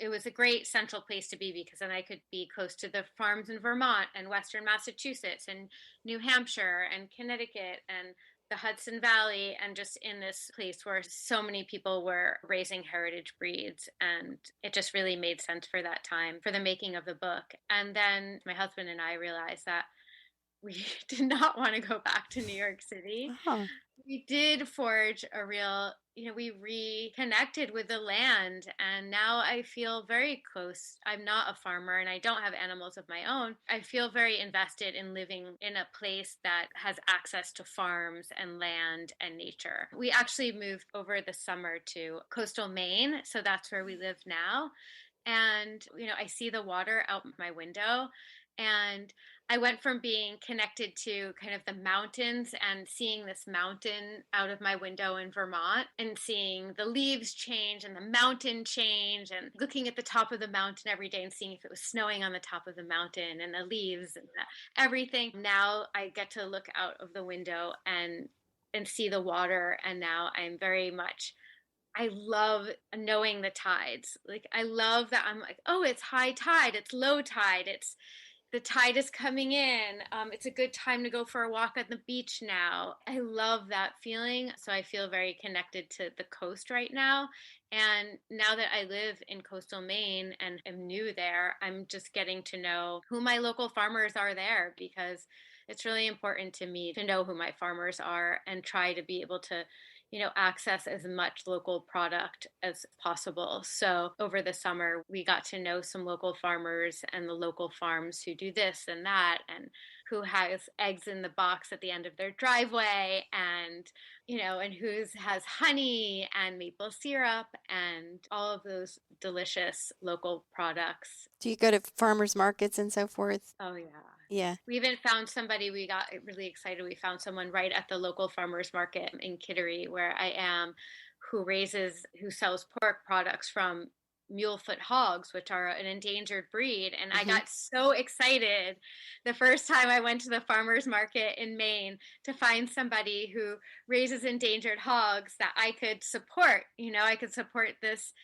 It was a great central place to be because then I could be close to the farms in Vermont and Western Massachusetts and New Hampshire and Connecticut and the Hudson Valley, and just in this place where so many people were raising heritage breeds. And it just really made sense for that time for the making of the book. And then my husband and I realized that we did not want to go back to New York City. Oh. We did forge a real, we reconnected with the land, and now I feel very close. I'm not a farmer and I don't have animals of my own. I feel very invested in living in a place that has access to farms and land and nature. We actually moved over the summer to coastal Maine, so that's where we live now. And, I see the water out my window, and I went from being connected to kind of the mountains and seeing this mountain out of my window in Vermont and seeing the leaves change and the mountain change and looking at the top of the mountain every day and seeing if it was snowing on the top of the mountain and the leaves and everything. Now I get to look out of the window and see the water, and now I'm very much, I love knowing the tides. I love that I'm like, oh, it's high tide, it's low tide, the tide is coming in. It's a good time to go for a walk on the beach now. I love that feeling. So I feel very connected to the coast right now. And now that I live in coastal Maine and am new there, I'm just getting to know who my local farmers are there, because it's really important to me to know who my farmers are and try to be able to access as much local product as possible. So over the summer, we got to know some local farmers and the local farms who do this and that, and who has eggs in the box at the end of their driveway, and and whose has honey and maple syrup and all of those delicious local products. Do you go to farmers markets and so forth? Oh, yeah. Yeah. We even found somebody, we got really excited. We found someone right at the local farmers market in Kittery, where I am, who sells pork products from mulefoot hogs, which are an endangered breed. And I got so excited the first time I went to the farmers market in Maine to find somebody who raises endangered hogs that I could support. I could support this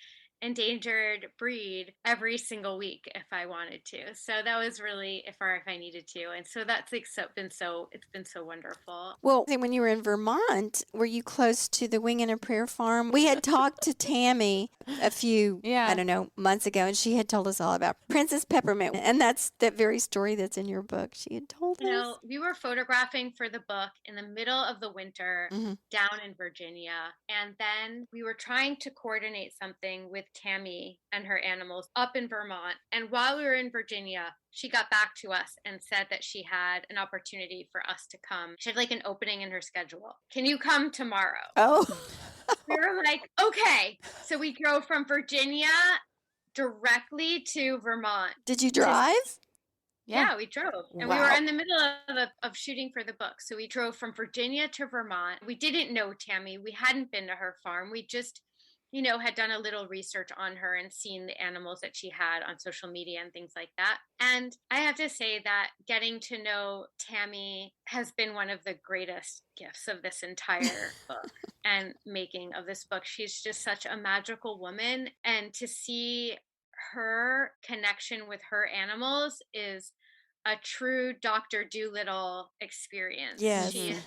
endangered breed every single week if I wanted to. So that was really if I needed to. And so that's it's been so wonderful. Well, when you were in Vermont, were you close to the Wing and a Prayer farm? We had talked to Tammy a few, I don't know, months ago, and she had told us all about Princess Peppermint. And that's that very story that's in your book. She had told us. We were photographing for the book in the middle of the winter down in Virginia. And then we were trying to coordinate something with Tammy and her animals up in Vermont. And while we were in Virginia, she got back to us and said that she had an opportunity for us to come. She had an opening in her schedule. Can you come tomorrow? Oh. We were like, okay. So we drove from Virginia directly to Vermont. Did you drive? Yeah, we drove. And we were in the middle of shooting for the book. So we drove from Virginia to Vermont. We didn't know Tammy. We hadn't been to her farm. We just had done a little research on her and seen the animals that she had on social media and things like that. And I have to say that getting to know Tammy has been one of the greatest gifts of this entire book and making of this book. She's just such a magical woman. And to see her connection with her animals is a true Dr. Dolittle experience. Yes. She is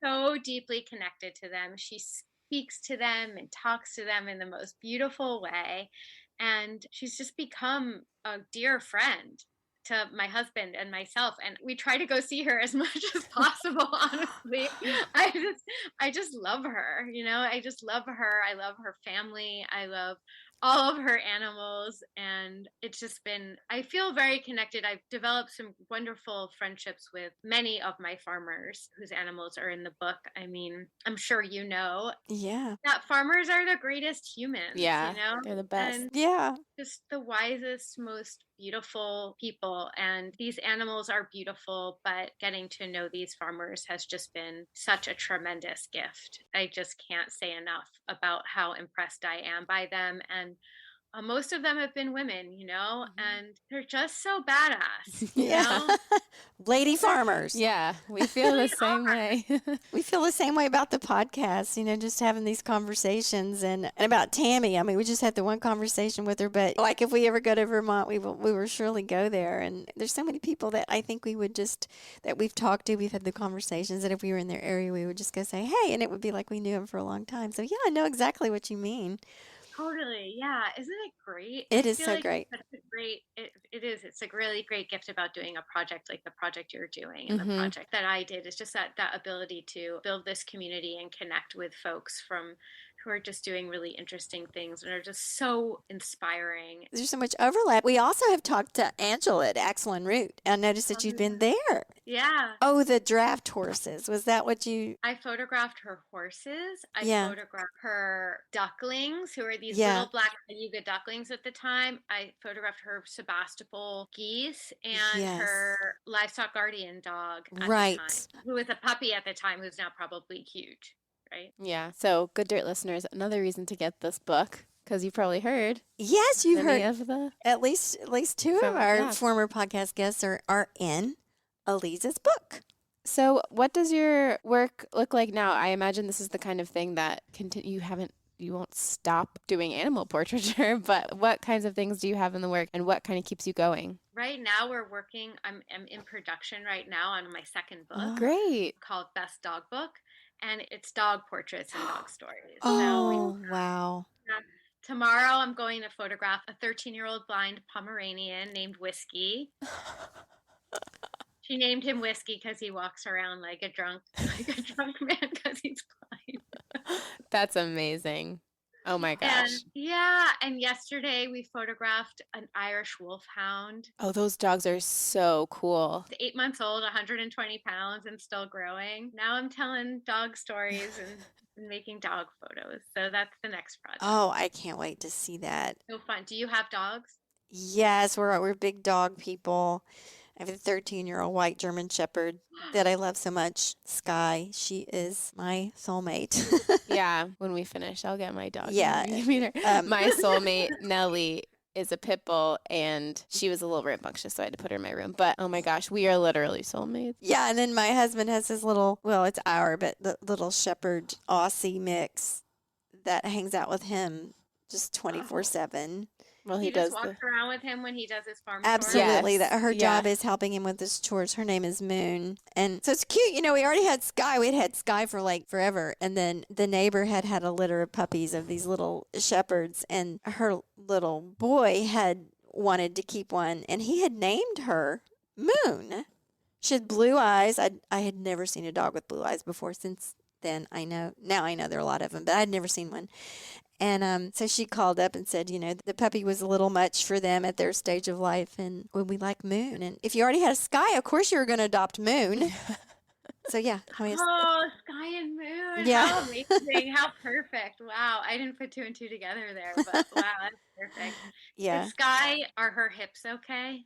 so deeply connected to them. She speaks to them and talks to them in the most beautiful way. And she's just become a dear friend to my husband and myself. And we try to go see her as much as possible, honestly. I just love her. I just love her. I love her family. I love all of her animals. And it's just been, I feel very connected. I've developed some wonderful friendships with many of my farmers whose animals are in the book. I mean, I'm sure you know Yeah. that farmers are the greatest humans, Yeah, you know? they're the best. And Yeah. just the wisest, most beautiful people. And these animals are beautiful, but getting to know these farmers has just been such a tremendous gift. I just can't say enough about how impressed I am by them. And most of them have been women, you know, and they're just so badass, you know? Lady farmers. Yeah, we feel the same way. We feel the same way about the podcast, just having these conversations and about Tammy. I mean, we just had the one conversation with her, but like if we ever go to Vermont, we will surely go there. And there's so many people that I think we would just, that we've talked to, we've had the conversations that if we were in their area, we would just go say, hey, and it would be like we knew them for a long time. So yeah, I know exactly what you mean. Totally. Yeah. Isn't it great? It I is feel so like great. it's such a great, it is. It's a really great gift about doing a project like the project you're doing and the project that I did is just that ability to build this community and connect with folks who are just doing really interesting things and are just so inspiring. There's so much overlap. We also have talked to Angela at Axel and Root. I noticed that you'd been there. Yeah. Oh, the draft horses. Was that what you... I photographed her horses. I Yeah. photographed her ducklings, who are these Yeah. little black Yuga ducklings at the time. I photographed her Sebastopol geese and Yes. her livestock guardian dog at Right. the time, who was a puppy at the time, who's now probably huge, right? Yeah. So, Good Dirt listeners, another reason to get this book, because you probably heard Yes, you many heard of the. at least two of our yeah. former podcast guests are in Aliza's book. So, what does your work look like now? I imagine this is the kind of thing that you won't stop doing animal portraiture, but what kinds of things do you have in the work and what kind of keeps you going? Right now we're working, I'm in production right now on my second book. Oh. Great. Called Best Dog Book, and it's dog portraits and dog stories. Oh, wow. Tomorrow I'm going to photograph a 13-year-old blind Pomeranian named Whiskey. She named him Whiskey because he walks around like a drunk man because he's blind. That's amazing. Oh my gosh. And yesterday we photographed an Irish wolfhound. Oh, those dogs are so cool. 8 months old, 120 pounds, and still growing. Now I'm telling dog stories and making dog photos. So that's the next project. Oh, I can't wait to see that. So fun. Do you have dogs? Yes, we're big dog people. I have a 13-year-old white German Shepherd that I love so much. Sky, she is my soulmate. Yeah, when we finish, I'll get my dog. Yeah. My soulmate, Nellie, is a pit bull, and she was a little rambunctious, so I had to put her in my room. But, oh my gosh, we are literally soulmates. Yeah, and then my husband has his little, well, it's the little Shepherd Aussie mix that hangs out with him just 24/7. Well, he does just walks around with him when he does his farm Absolutely. Yes. That her Yeah. job is helping him with his chores. Her name is Moon. And so it's cute. We already had Sky. We'd had Sky for like forever. And then the neighbor had a litter of puppies of these little shepherds. And her little boy had wanted to keep one. And he had named her Moon. She had blue eyes. I had never seen a dog with blue eyes before. Since then, now I know there are a lot of them, but I'd never seen one. And so she called up and said, the puppy was a little much for them at their stage of life, and would we like Moon? And if you already had a Sky, of course you were going to adopt Moon. So yeah, Sky and Moon. Yeah. How amazing. How perfect. Wow. I didn't put two and two together there, but wow, that's perfect. Yeah. Is Sky, are her hips okay?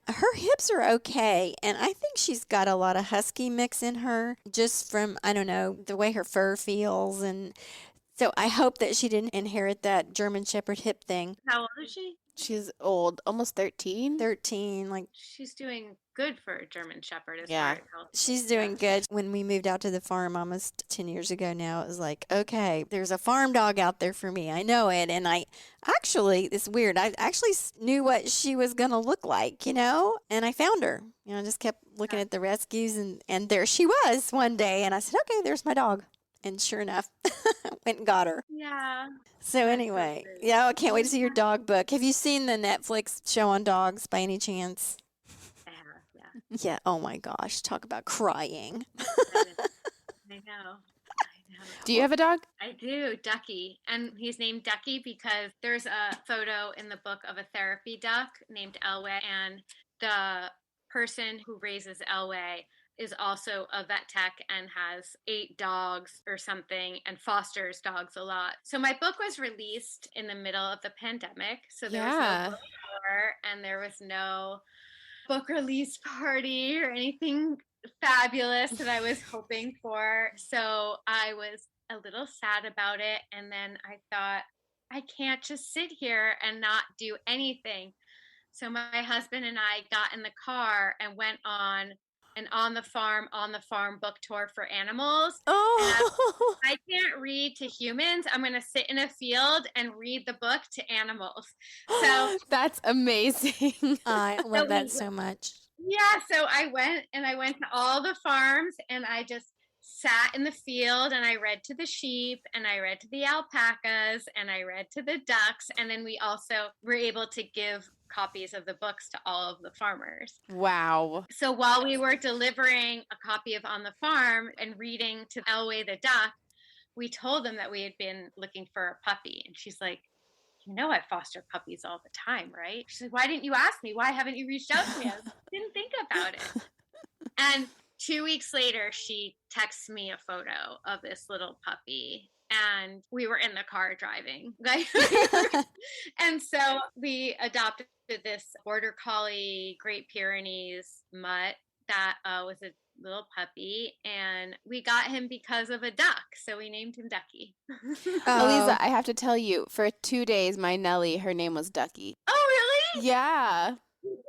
Her hips are okay, and I think she's got a lot of husky mix in her, just from, I don't know, the way her fur feels. And so I hope that she didn't inherit that German Shepherd hip thing. How old is she? She's old, almost 13. 13, like She's doing good for a German Shepherd. Yeah. she's doing good. When we moved out to the farm almost 10 years ago now, it was like, okay, there's a farm dog out there for me. I know it. And it's weird. I actually knew what she was going to look like, and I found her. I just kept looking at the rescues, and there she was one day. And I said, okay, there's my dog. And sure enough, went and got her. Yeah. So anyway, yeah, I can't wait to see your dog book. Have you seen the Netflix show on dogs by any chance? I have, yeah. Yeah. Oh my gosh. Talk about crying. I know. Do you have a dog? I do, Ducky. And he's named Ducky because there's a photo in the book of a therapy duck named Elway. And the person who raises Elway is also a vet tech and has 8 dogs or something and fosters dogs a lot. So my book was released in the middle of the pandemic. So there was no book tour and there was no book release party or anything fabulous that I was hoping for. So I was a little sad about it. And then I thought, I can't just sit here and not do anything. So my husband and I got in the car and went on an on the farm book tour for animals. Oh, I can't read to humans. I'm going to sit in a field and read the book to animals. So that's amazing. I love that so much. Yeah, so I went to all the farms and I just sat in the field and I read to the sheep and I read to the alpacas and I read to the ducks. And then we also were able to give copies of the books to all of the farmers. Wow. So while we were delivering a copy of On the Farm and reading to Elway the duck, we told them that we had been looking for a puppy. And she's like, you know, I foster puppies all the time, right? She's like, why didn't you ask me? Why haven't you reached out to me? I didn't think about it. And 2 weeks later, she texts me a photo of this little puppy. And we were in the car driving. And so we adopted this border collie, Great Pyrenees mutt that was a little puppy, and we got him because of a duck, so we named him Ducky. Aliza, I have to tell you, for 2 days, my Nellie, her name was Ducky. Oh, really? Yeah.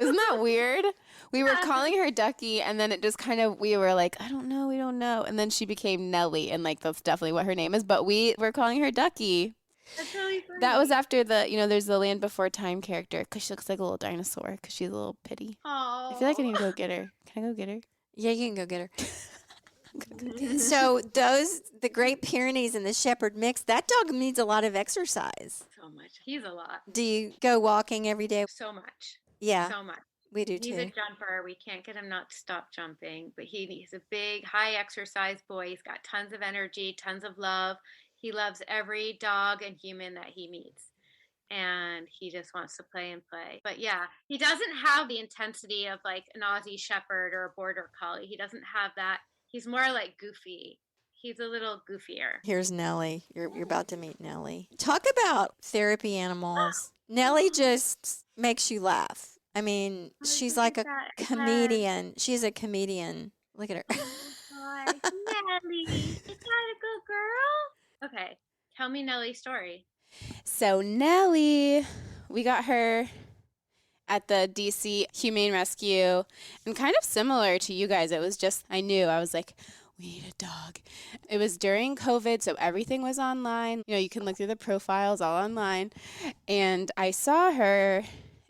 Isn't that weird? We were calling her Ducky, and then it just kind of, we were like, I don't know, we don't know. And then she became Nellie, and like, that's definitely what her name is, but we were calling her Ducky. That's really funny. That was after the, there's the Land Before Time character, because she looks like a little dinosaur, because she's a little pitty. Aww. I feel like I need to go get her. Can I go get her? Yeah, you can go get her. So the Great Pyrenees and the Shepherd mix, that dog needs a lot of exercise. So much. He's a lot. Do you go walking every day? So much. Yeah. So much. We do too. He's a jumper. We can't get him not to stop jumping, but he's a big, high exercise boy. He's got tons of energy, tons of love. He loves every dog and human that he meets. And he just wants to play and play. But yeah, he doesn't have the intensity of like an Aussie Shepherd or a Border Collie. He doesn't have that. He's more like goofy. He's a little goofier. Here's Nellie. You're about to meet Nellie. Talk about therapy animals. Nellie just makes you laugh. I mean, she's like a comedian. She's a comedian. Look at her. Oh, Nellie, is that a good girl? Okay, tell me Nellie's story. So Nellie, we got her at the DC Humane Rescue, and kind of similar to you guys. It was just, I was like, we need a dog. It was during COVID, so everything was online. You can look through the profiles all online. And I saw her,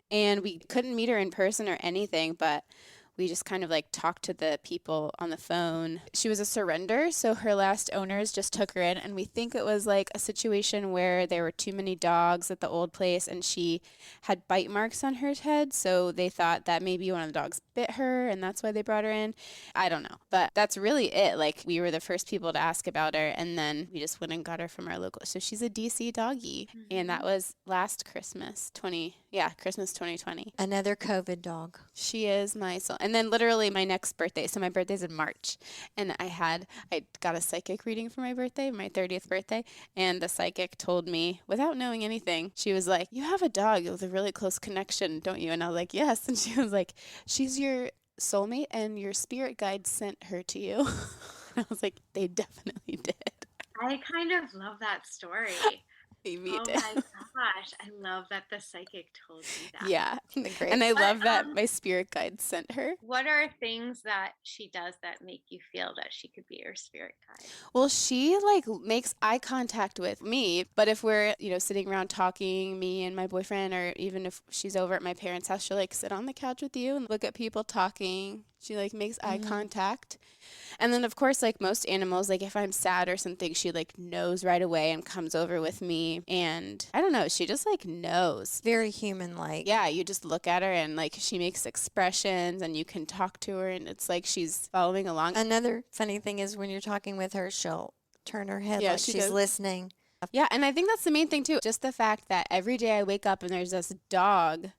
and we couldn't meet her in person or anything, but we just kind of like talked to the people on the phone. She was a surrender, so her last owners just took her in, and we think it was like a situation where there were too many dogs at the old place and she had bite marks on her head, so they thought that maybe one of the dogs bit her and that's why they brought her in. I don't know, but that's really it. Like, we were the first people to ask about her, and then we just went and got her from our local. So she's a DC doggy, and that was last Christmas, Christmas 2020. Another COVID dog. She is my soul. And then literally my next birthday. So my birthday's in March. And I got a psychic reading for my birthday, my 30th birthday. And the psychic told me, without knowing anything, she was like, you have a dog with a really close connection, don't you? And I was like, yes. And she was like, she's your soulmate and your spirit guide sent her to you. And I was like, they definitely did. I kind of love that story. Maybe my gosh, I love that the psychic told you that. Yeah, and I love that my spirit guide sent her. What are things that she does that make you feel that she could be your spirit guide? Well, she makes eye contact with me, but if we're sitting around talking, me and my boyfriend, or even if she's over at my parents' house, she'll sit on the couch with you and look at people talking. She makes eye contact. And then, of course, most most animals, if I'm sad or something, she knows right away and comes over with me. And I don't know, she just knows. Very human-like. Yeah, you just look at her and she makes expressions and you can talk to her and it's like she's following along. Another funny thing is when you're talking with her, she'll turn her head Yeah, like she she's does. listening. Yeah, and I think that's the main thing too. Just the fact that every day I wake up and there's this dog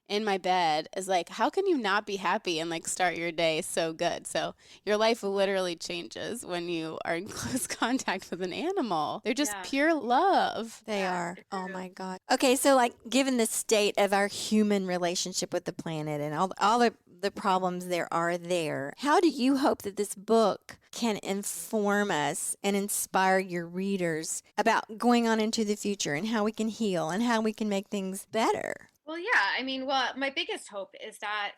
in my bed is like, how can you not be happy and like start your day so good? So your life literally changes when you are in close contact with an animal. They're just Yeah. pure love. They Yeah, are. it's Oh true. my God. Okay, so like given the state of our human relationship with the planet and all the problems there are there, how do you hope that this book can inform us and inspire your readers about going on into the future and how we can heal and how we can make things better? Well, yeah, I mean, well, my biggest hope is that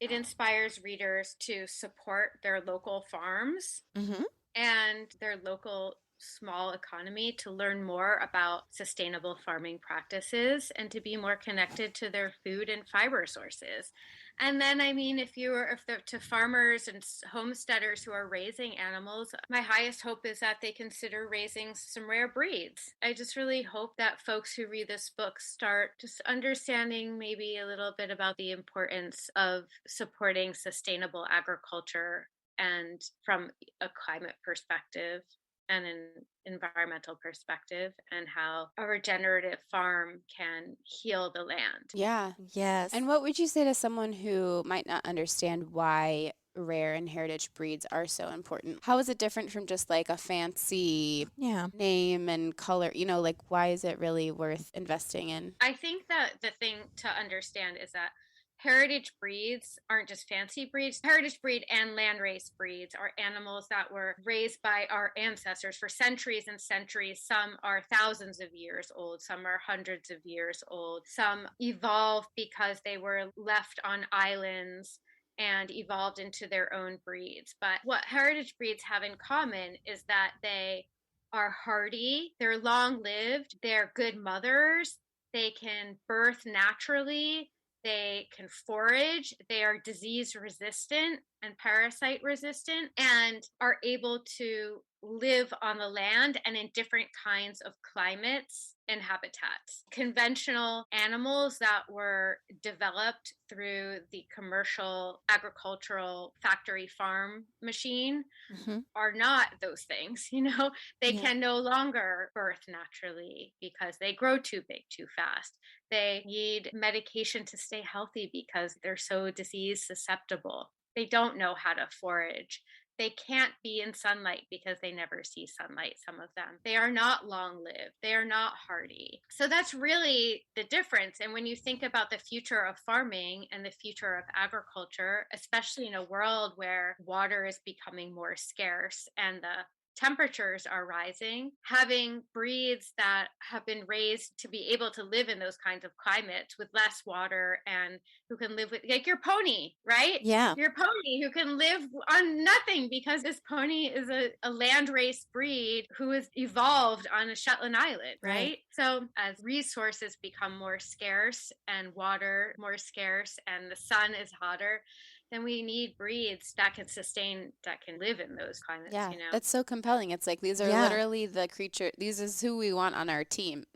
it inspires readers to support their local farms Mm-hmm. and their local small economy, to learn more about sustainable farming practices and to be more connected to their food and fiber sources. And then, I mean, if they're to farmers and homesteaders who are raising animals, my highest hope is that they consider raising some rare breeds. I just really hope that folks who read this book start just understanding maybe a little bit about the importance of supporting sustainable agriculture, and from a climate perspective and an environmental perspective, and how a regenerative farm can heal the land. Yeah. Yes. And what would you say to someone who might not understand why rare and heritage breeds are so important? How is it different from just like a fancy Yeah. name and color? You know, like why is it really worth investing in? I think that the thing to understand is that heritage breeds aren't just fancy breeds. Heritage breed and landrace breeds are animals that were raised by our ancestors for centuries and centuries. Some are thousands of years old, some are hundreds of years old. Some evolved because they were left on islands and evolved into their own breeds. But what heritage breeds have in common is that they are hardy, they're long lived, they're good mothers, they can birth naturally, they can forage, they are disease resistant and parasite resistant, and are able to live on the land and in different kinds of climates and habitats. Conventional animals that were developed through the commercial agricultural factory farm machine Mm-hmm. are not those things. They Yeah. can no longer birth naturally because they grow too big too fast. They need medication to stay healthy because they're so disease susceptible. They don't know how to forage. They can't be in sunlight because they never see sunlight, some of them. They are not long lived. They are not hardy. So that's really the difference. And when you think about the future of farming and the future of agriculture, especially in a world where water is becoming more scarce and the temperatures are rising, having breeds that have been raised to be able to live in those kinds of climates with less water, and who can live with, like, your pony, right? Yeah. Your pony who can live on nothing because this pony is a land race breed who has evolved on a Shetland island, right? Right. So as resources become more scarce and water more scarce and the sun is hotter, then we need breeds that can sustain, that can live in those climates, Yeah, that's so compelling. It's like these are Yeah. literally the creature. These is who we want on our team.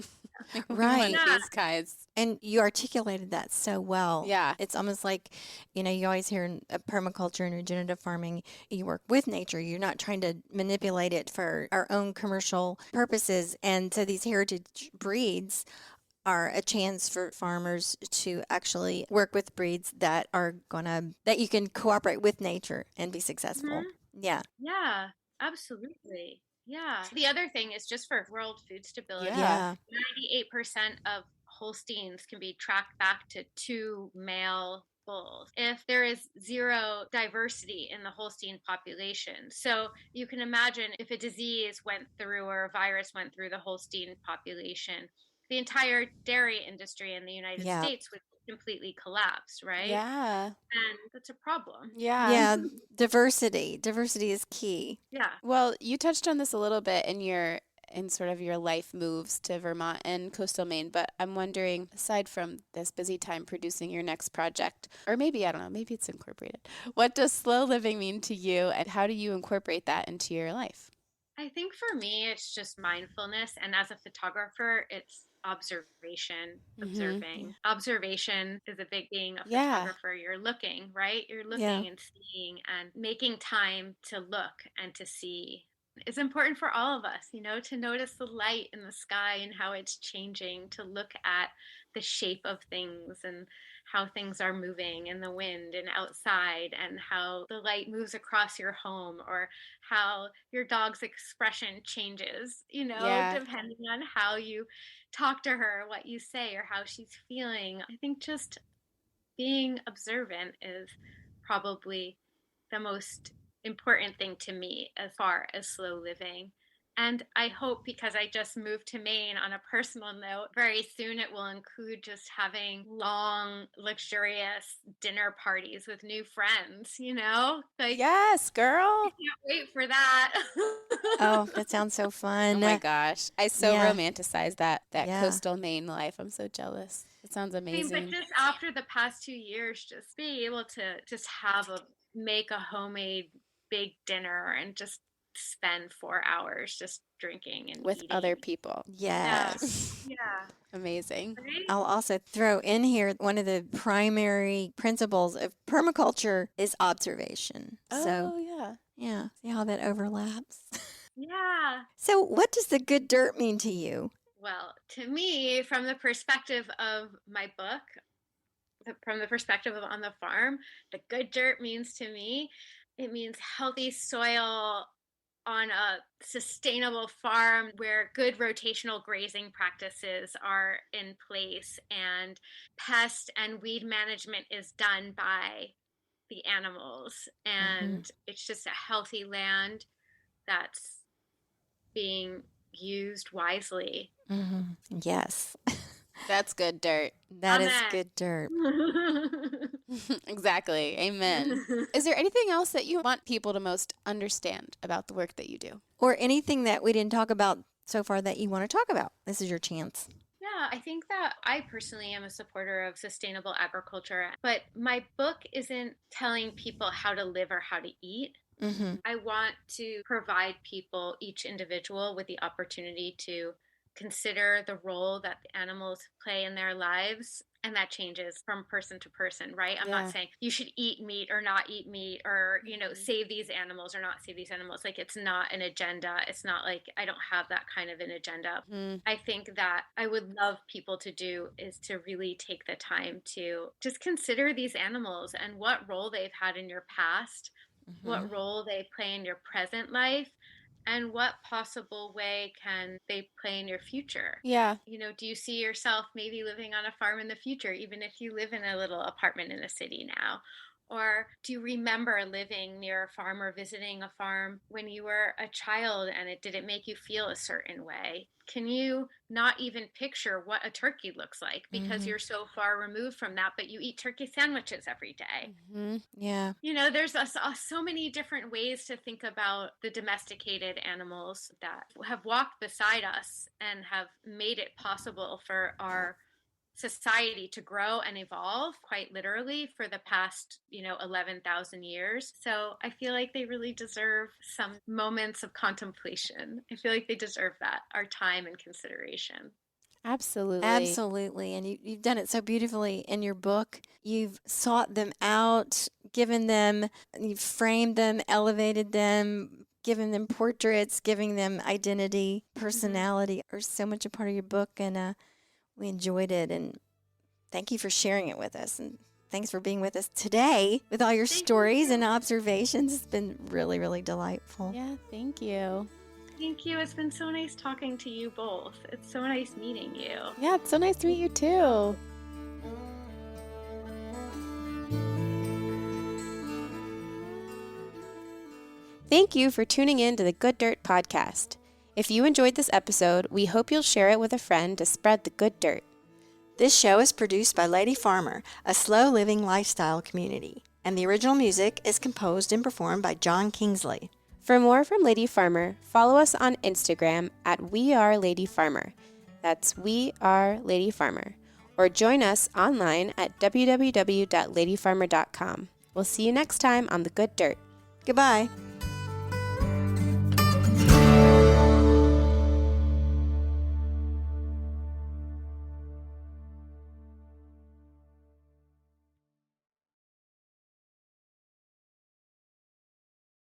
We Right. want Yeah. these guys. And you articulated that so well. Yeah. It's almost like, you always hear in permaculture and regenerative farming, you work with nature. You're not trying to manipulate it for our own commercial purposes. And so these heritage breeds are a chance for farmers to actually work with breeds that that you can cooperate with nature and be successful. Mhm. Yeah. Yeah, absolutely. Yeah. The other thing is, just for world food stability, Yeah. 98% of Holsteins can be tracked back to two male bulls if there is zero diversity in the Holstein population. So you can imagine if a disease went through or a virus went through the Holstein population, the entire dairy industry in the United Yeah. States would completely collapse, right? Yeah. And that's a problem. Yeah. Yeah. Diversity. Diversity is key. Yeah. Well, you touched on this a little bit in sort of your life moves to Vermont and coastal Maine, but I'm wondering, aside from this busy time producing your next project, or maybe, I don't know, maybe it's incorporated, what does slow living mean to you and how do you incorporate that into your life? I think for me, it's just mindfulness. And as a photographer, it's observation, observing. Observation is a big thing. A Yeah. photographer, you're looking, right? You're Yeah. looking and seeing and making time to look and to see It's important for all of us, to notice the light in the sky and how it's changing, to look at the shape of things and how things are moving in the wind and outside, and how the light moves across your home, or how your dog's expression changes, Yeah. depending on how you talk to her, what you say, or how she's feeling. I think just being observant is probably the most important thing to me as far as slow living. And I hope, because I just moved to Maine, on a personal note, very soon it will include just having long, luxurious dinner parties with new friends, Like, Yes, I girl. can't wait for that. Oh, that sounds so Oh fun. my gosh. I so Yeah. romanticize that Yeah. coastal Maine life. I'm so jealous. It sounds I mean, but amazing. just after the past 2 years, just being able to just make a homemade big dinner and just spend 4 hours just drinking and With eating. other people. Yeah. Yes. Yeah. Amazing. Right? I'll also throw in here one of the primary principles of permaculture is observation. So, Oh, yeah. yeah, see how that overlaps? Yeah. So, what does the good dirt mean to you? Well, to me, from the perspective of my book, from the perspective of on the farm, the good dirt means to me, it means healthy soil on a sustainable farm where good rotational grazing practices are in place, and pest and weed management is done by the animals, and it's just a healthy land that's being used wisely. Yes, That's good dirt. that is Amen. good dirt. Exactly. Amen. Is there anything else that you want people to most understand about the work that you do? Or anything that we didn't talk about so far that you want to talk about? This is your chance. Yeah, I think that I personally am a supporter of sustainable agriculture, but my book isn't telling people how to live or how to eat. I want to provide people, each individual, with the opportunity to consider the role that the animals play in their lives. And that changes from person to person, right? I'm not Yeah. saying you should eat meat or not eat meat, or, save these animals or not save these animals. Like, it's not an agenda. It's not like I don't have that kind of an agenda. I think that I would love people to do is to really take the time to just consider these animals and what role they've had in your past, what role they play in your present life, and what possible way can they play in your future. Yeah. Do you see yourself maybe living on a farm in the future, even if you live in a little apartment in a city now? Or do you remember living near a farm or visiting a farm when you were a child and it didn't make you feel a certain way? Can you not even picture what a turkey looks like because you're so far removed from that, but you eat turkey sandwiches every day? Yeah. There's so many different ways to think about the domesticated animals that have walked beside us and have made it possible for our society to grow and evolve quite literally for the past 11,000 years. So I feel like they really deserve some moments of contemplation. I feel like they deserve that, our time and consideration. Absolutely. Absolutely. And you've done it so beautifully in your book. You've sought them out, you've framed them, elevated them, given them portraits, giving them identity, personality, are so much a part of your book. And we enjoyed it. And thank you for sharing it with us. And thanks for being with us today with all your stories and observations. It's been really, really delightful. Yeah, thank you. Thank you. It's been so nice talking to you both. It's so nice meeting you. Yeah, it's so nice to meet you too. Thank you for tuning in to the Good Dirt podcast. If you enjoyed this episode, we hope you'll share it with a friend to spread the good dirt. This show is produced by Lady Farmer, a slow living lifestyle community, and the original music is composed and performed by John Kingsley. For more from Lady Farmer, follow us on Instagram at We Are Lady Farmer. That's We Are Lady Farmer. Or join us online at www.ladyfarmer.com. We'll see you next time on The Good Dirt. Goodbye.